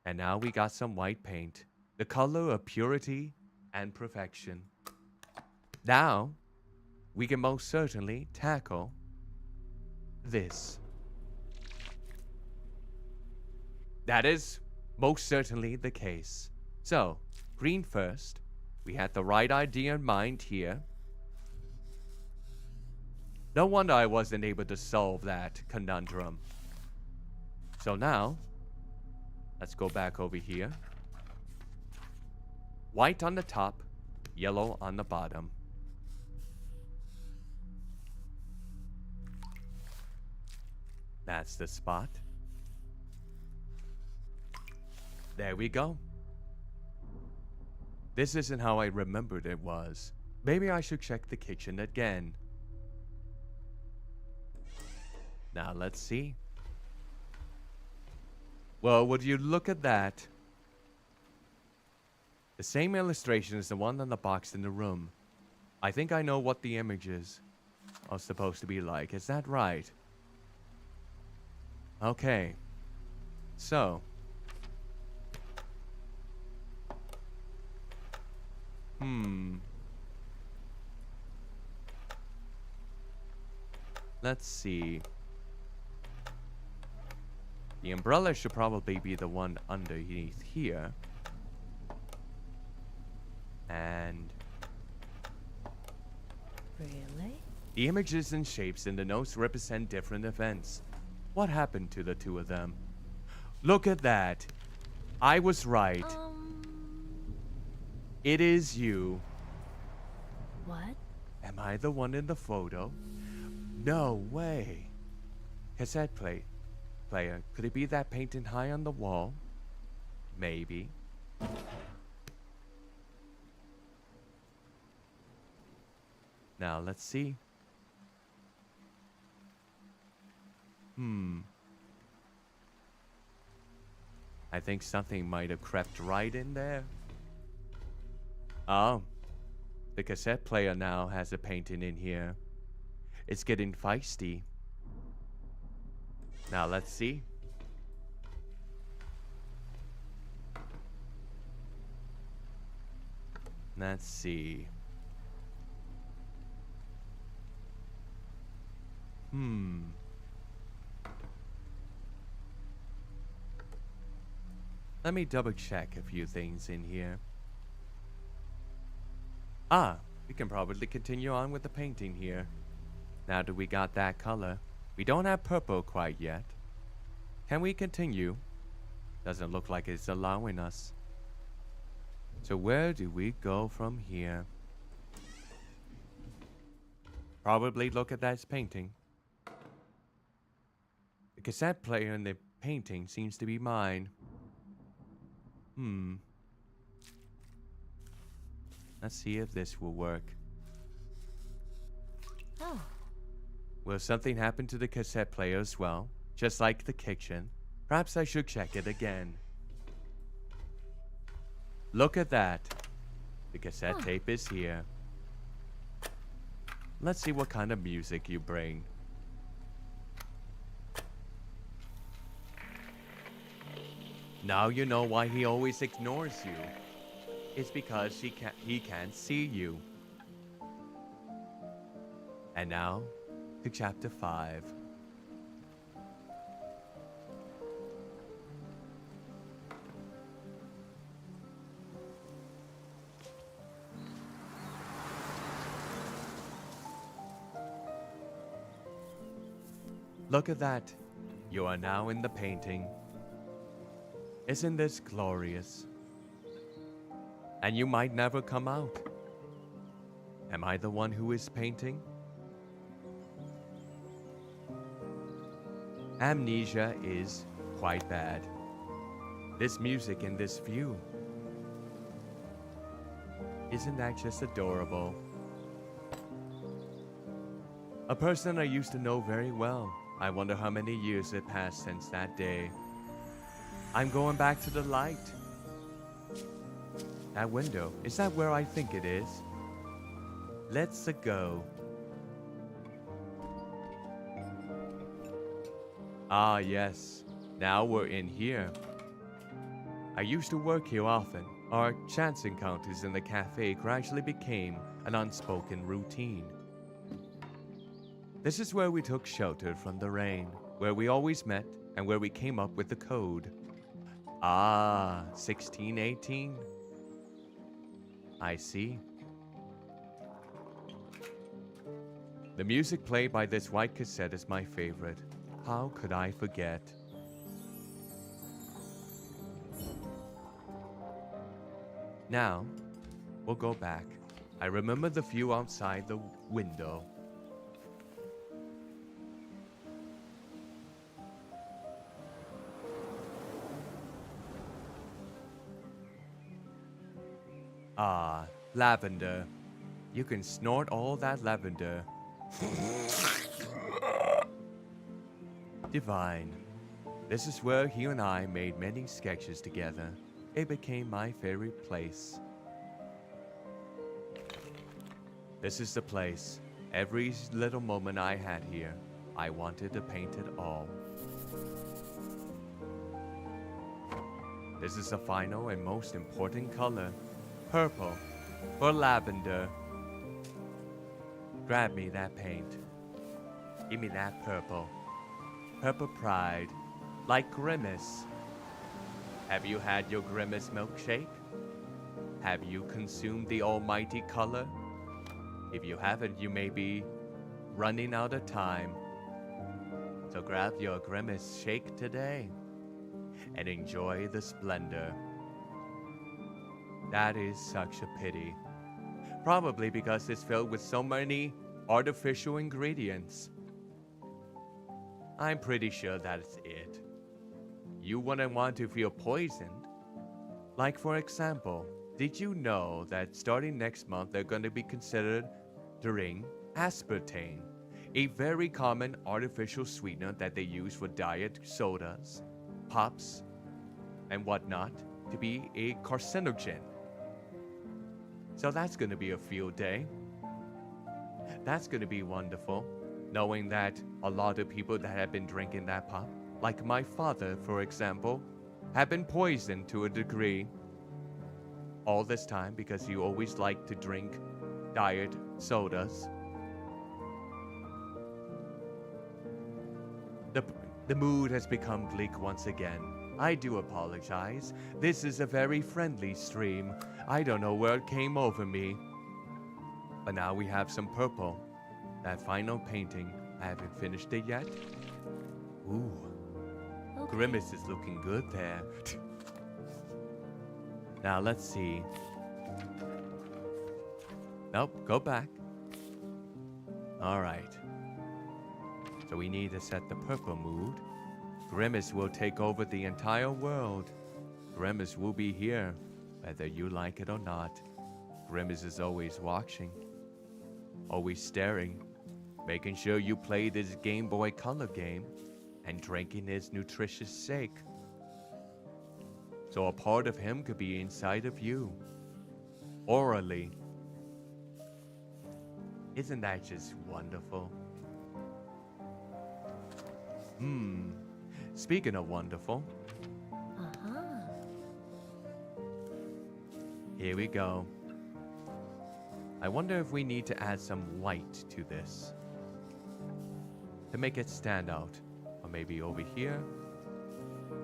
And now we got some white paint. The color of purity and perfection. Now, we can most certainly tackle this. That is most certainly the case. So, green first. We had the right idea in mind here. No wonder I wasn't able to solve that conundrum. So now, let's go back over here. White on the top, yellow on the bottom. That's the spot. There we go. This isn't how I remembered it was. Maybe I should check the kitchen again. Now let's see. Well, would you look at that? The same illustration as the one on the box in the room. I think I know what the images are supposed to be like. Is that right? Okay. So. Let's see. The umbrella should probably be the one underneath here. And
Really?
the images and shapes in the notes represent different events. What happened to the two of them? Look at that. I was right. It is you.
What?
Am I the one in the photo? No way. Cassette player. Could it be that painting high on the wall? Maybe. Now let's see. I think something might have crept right in there. Oh. The cassette player now has a painting in here. It's getting feisty. Now let's see. Let's see. Let me double check a few things in here. Ah, we can probably continue on with the painting here. Now that we got that color. We don't have purple quite yet. Can we continue? Doesn't look like it's allowing us. So where do we go from here? Probably look at that painting. The cassette player in the painting seems to be mine. Let's see if this will work.
Oh.
Will something happen to the cassette player as well? Just like the kitchen? Perhaps I should check it again. Look at that. The cassette tape is here. Let's see what kind of music you bring. Now you know why he always ignores you. It's because he can't see you. And now to chapter 5. Look at that. You are now in the painting. Isn't this glorious? And you might never come out. Am I the one who is painting? Amnesia is quite bad. This music and this view. Isn't that just adorable? A person I used to know very well. I wonder how many years have passed since that day. I'm going back to the light. That window, is that where I think it is? Let's go. Ah, yes. Now we're in here. I used to work here often. Our chance encounters in the cafe gradually became an unspoken routine. This is where we took shelter from the rain, where we always met, and where we came up with the code. Ah, 1618. I see. The music played by this white cassette is my favorite. How could I forget? Now, we'll go back. I remember the view outside the window. Ah, lavender. You can snort all that lavender. divine. This is where he and I made many sketches together. It became my favorite place. This is the place. Every little moment I had here, I wanted to paint it all. This is the final and most important color. Purple or lavender. Grab me that paint. Give me that purple. Purple pride. Like Grimace. Have you had your Grimace milkshake? Have you consumed the almighty color? If you haven't, you may be running out of time. So grab your Grimace shake today and enjoy the splendor. That is such a pity. Probably because it's filled with so many artificial ingredients. I'm pretty sure that's it. You wouldn't want to feel poisoned. Like for example, did you know that starting next month they're going to be considering aspartame, a very common artificial sweetener that they use for diet sodas, pops, and whatnot, to be a carcinogen. So that's going to be a field day. That's going to be wonderful, knowing that a lot of people that have been drinking that pop, like my father, for example, have been poisoned to a degree all this time because he always liked to drink diet sodas. The mood has become bleak once again. I do apologize. This is a very friendly stream. I don't know where it came over me. But now we have some purple. That final painting, I haven't finished it yet. Ooh.
Okay.
Grimace is looking good there. Now let's see. Nope, go back. Alright. So we need to set the purple mood. Grimace will take over the entire world. Grimace will be here, whether you like it or not. Grimace is always watching, always staring, making sure you play this Game Boy Color game and drinking his nutritious shake. So a part of him could be inside of you, orally. Isn't that just wonderful? Speaking of wonderful, here we go. I wonder if we need to add some white to this to make it stand out. Or maybe over here.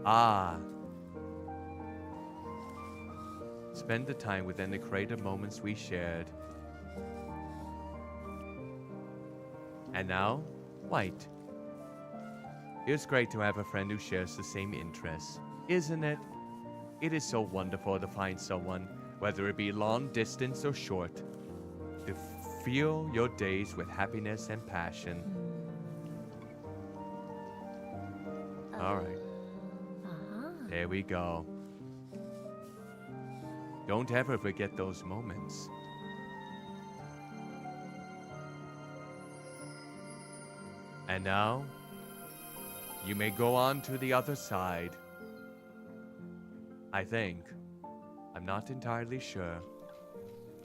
Ah. Spend the time within the creative moments we shared. And now, white. It's great to have a friend who shares the same interests, isn't it? It is so wonderful to find someone, whether it be long distance or short, to fill your days with happiness and passion. All right. There we go. Don't ever forget those moments. And now, you may go on to the other side. I think. I'm not entirely sure.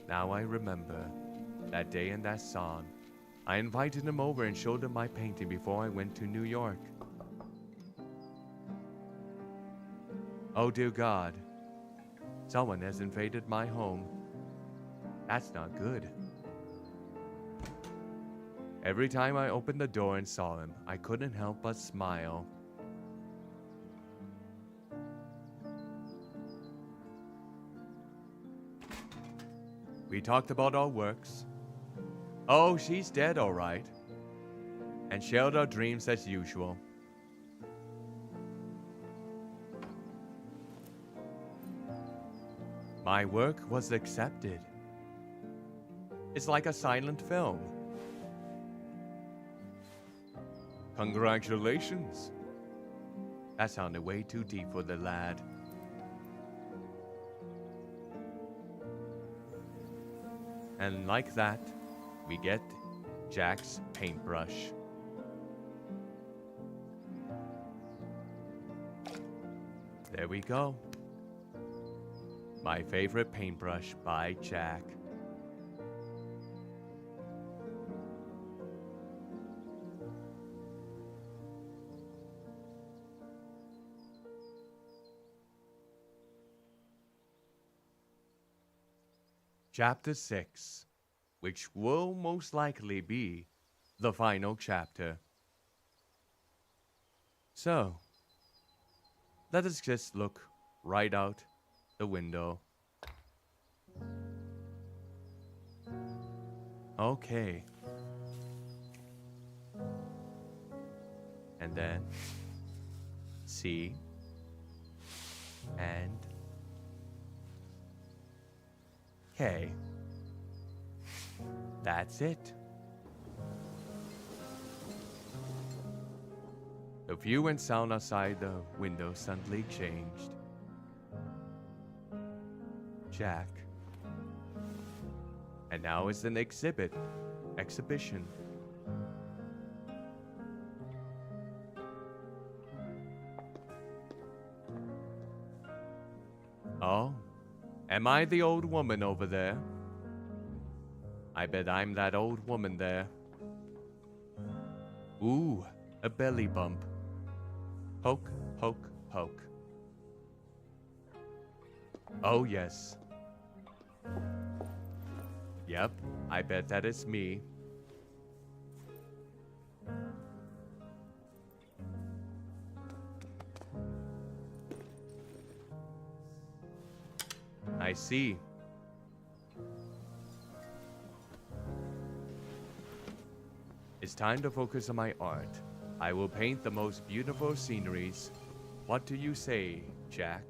Now I remember that day and that song. I invited him over and showed him my painting before I went to New York. Oh dear God, someone has invaded my home. That's not good. Every time I opened the door and saw him, I couldn't help but smile. We talked about our works. Oh, she's dead, all right. And shared our dreams as usual. My work was accepted. It's like a silent film. Congratulations. That sounded way too deep for the lad. And like that, we get Jack's paintbrush. There we go. My favorite paintbrush by Jack. Chapter 6, which will most likely be the final chapter. So, let us just look right out the window. Okay. And then C and K. That's it. The view and sound outside the window suddenly changed. Jack. And now it's an exhibition. Oh, am I the old woman over there? I bet I'm that old woman there. Ooh, a belly bump. Poke, poke, poke. Oh, yes. Yep, I bet that is me. I see. It's time to focus on my art. I will paint the most beautiful sceneries. What do you say, Jack?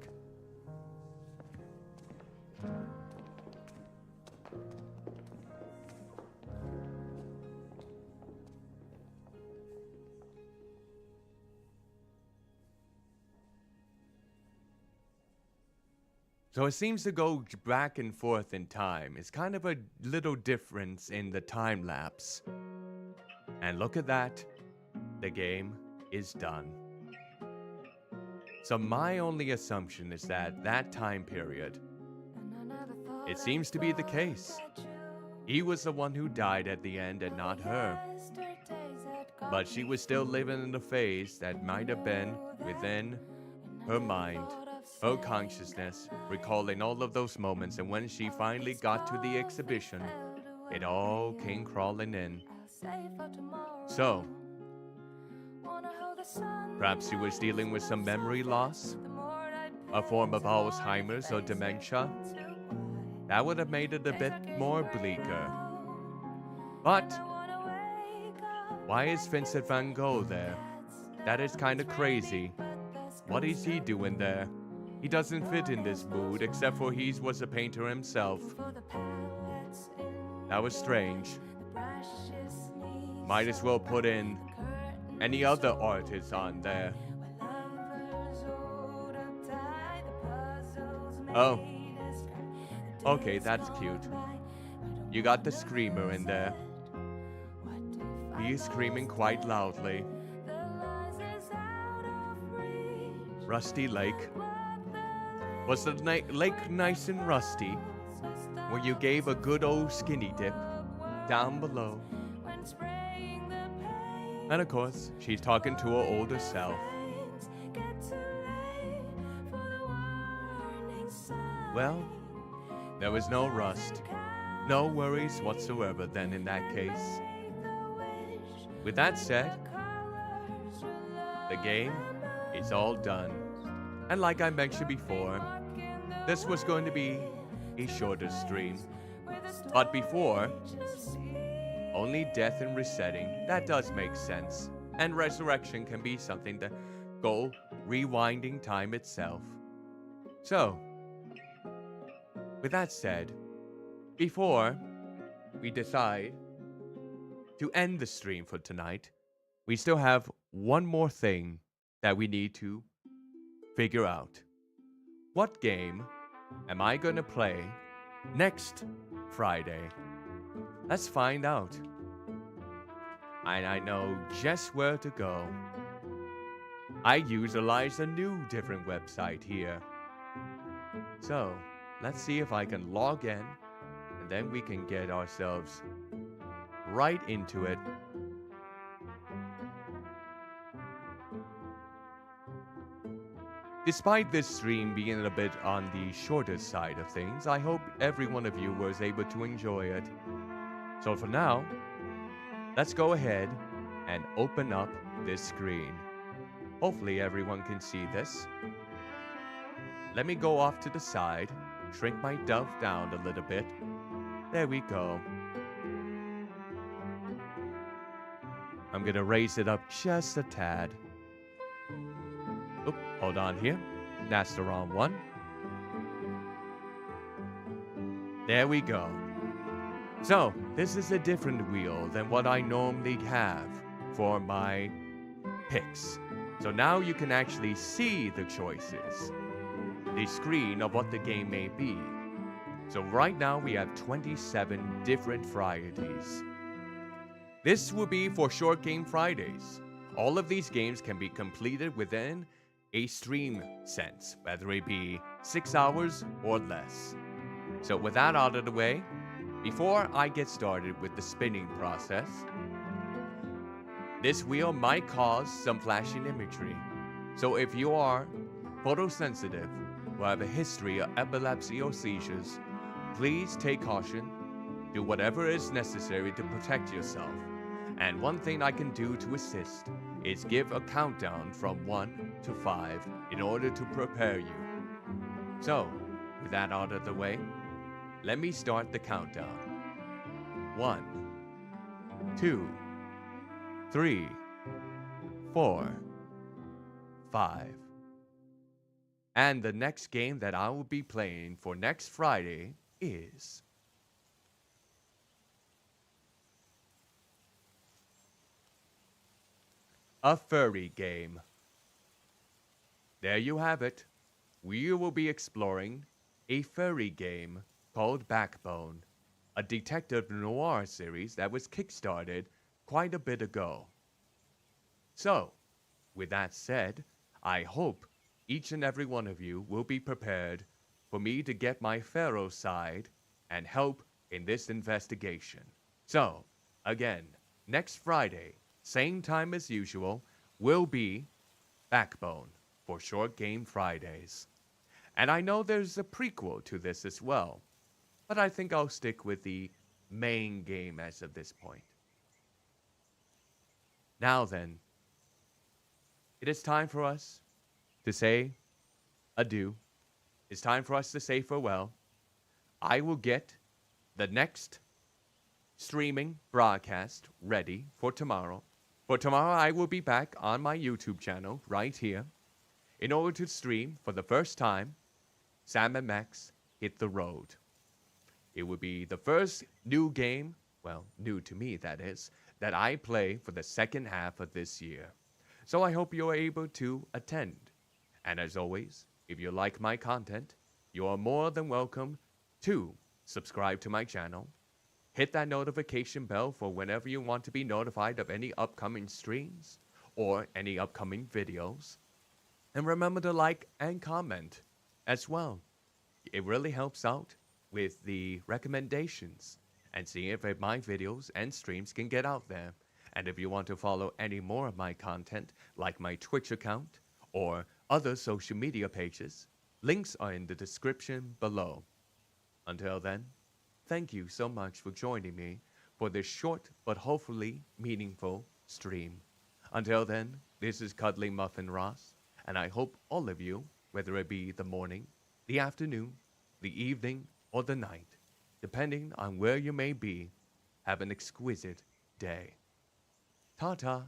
So it seems to go back and forth in time. It's kind of a little difference in the time lapse. And look at that. The game is done. So my only assumption is that that time period, it seems to be the case. He was the one who died at the end and not her. But she was still living in a phase that might have been within her mind, her consciousness, recalling all of those moments. And when she finally got to the exhibition, it all came crawling in. So, perhaps she was dealing with some memory loss, a form of Alzheimer's or dementia. That would have made it a bit more bleaker. But why is Vincent van Gogh there? That is kind of crazy. What is he doing there? He doesn't fit in this mood, except for he was a painter himself. That was strange. Might as well put in any other artist on there. Oh. Okay, that's cute. You got the screamer in there. He is screaming quite loudly. Rusty Lake. Was the lake nice and rusty? Where you gave a good old skinny dip down below? And of course, she's talking to her older self. Well, there was no rust. No worries whatsoever then in that case. With that said, the game is all done. And like I mentioned before, this was going to be a shorter stream. But before, only death and resetting, that does make sense. And resurrection can be something to go rewinding time itself. So, with that said, before we decide to end the stream for tonight, we still have one more thing that we need to figure out. What game am I going to play next Friday? Let's find out. And I know just where to go. I utilize a new different website here. So, let's see if I can log in, and then we can get ourselves right into it. Despite this stream being a bit on the shorter side of things, I hope every one of you was able to enjoy it. So for now, let's go ahead and open up this screen. Hopefully everyone can see this. Let me go off to the side, shrink my dove down a little bit. There we go. I'm gonna raise it up just a tad. Oop, hold on here. That's the wrong one. There we go. So, this is a different wheel than what I normally have for my picks. So now you can actually see the choices, the screen of what the game may be. So right now we have 27 different varieties. This will be for Short Game Fridays. All of these games can be completed within a stream sense, whether it be 6 hours or less. So with that out of the way, before I get started with the spinning process, this wheel might cause some flashing imagery. So if you are photosensitive or have a history of epilepsy or seizures, please take caution, do whatever is necessary to protect yourself. And one thing I can do to assist is give a countdown from 1 to 5 in order to prepare you. So, with that out of the way, let me start the countdown. 1, 2, 3, 4, 5. And the next game that I will be playing for next Friday is a furry game. There you have it. We will be exploring a furry game called Backbone, a detective noir series that was kickstarted quite a bit ago. So, with that said, I hope each and every one of you will be prepared for me to get my pharaoh side and help in this investigation. So, again, next Friday, same time as usual, will be Backbone for Short Game Fridays. And I know there's a prequel to this as well, but I think I'll stick with the main game as of this point. Now then, it is time for us to say adieu. It's time for us to say farewell. I will get the next streaming broadcast ready for tomorrow. For tomorrow, I will be back on my YouTube channel right here in order to stream for the first time Sam and Max Hit the Road. It will be the first new game, well, new to me that is, that I play for the second half of this year. So I hope you are able to attend. And as always, if you like my content, you are more than welcome to subscribe to my channel. Hit that notification bell for whenever you want to be notified of any upcoming streams or any upcoming videos. And remember to like and comment as well. It really helps out with the recommendations and seeing if my videos and streams can get out there. And if you want to follow any more of my content, like my Twitch account or other social media pages, links are in the description below. Until then, thank you so much for joining me for this short but hopefully meaningful stream. Until then, this is Cuddly Muffin Ross, and I hope all of you, whether it be the morning, the afternoon, the evening, or the night, depending on where you may be, have an exquisite day. Ta-ta.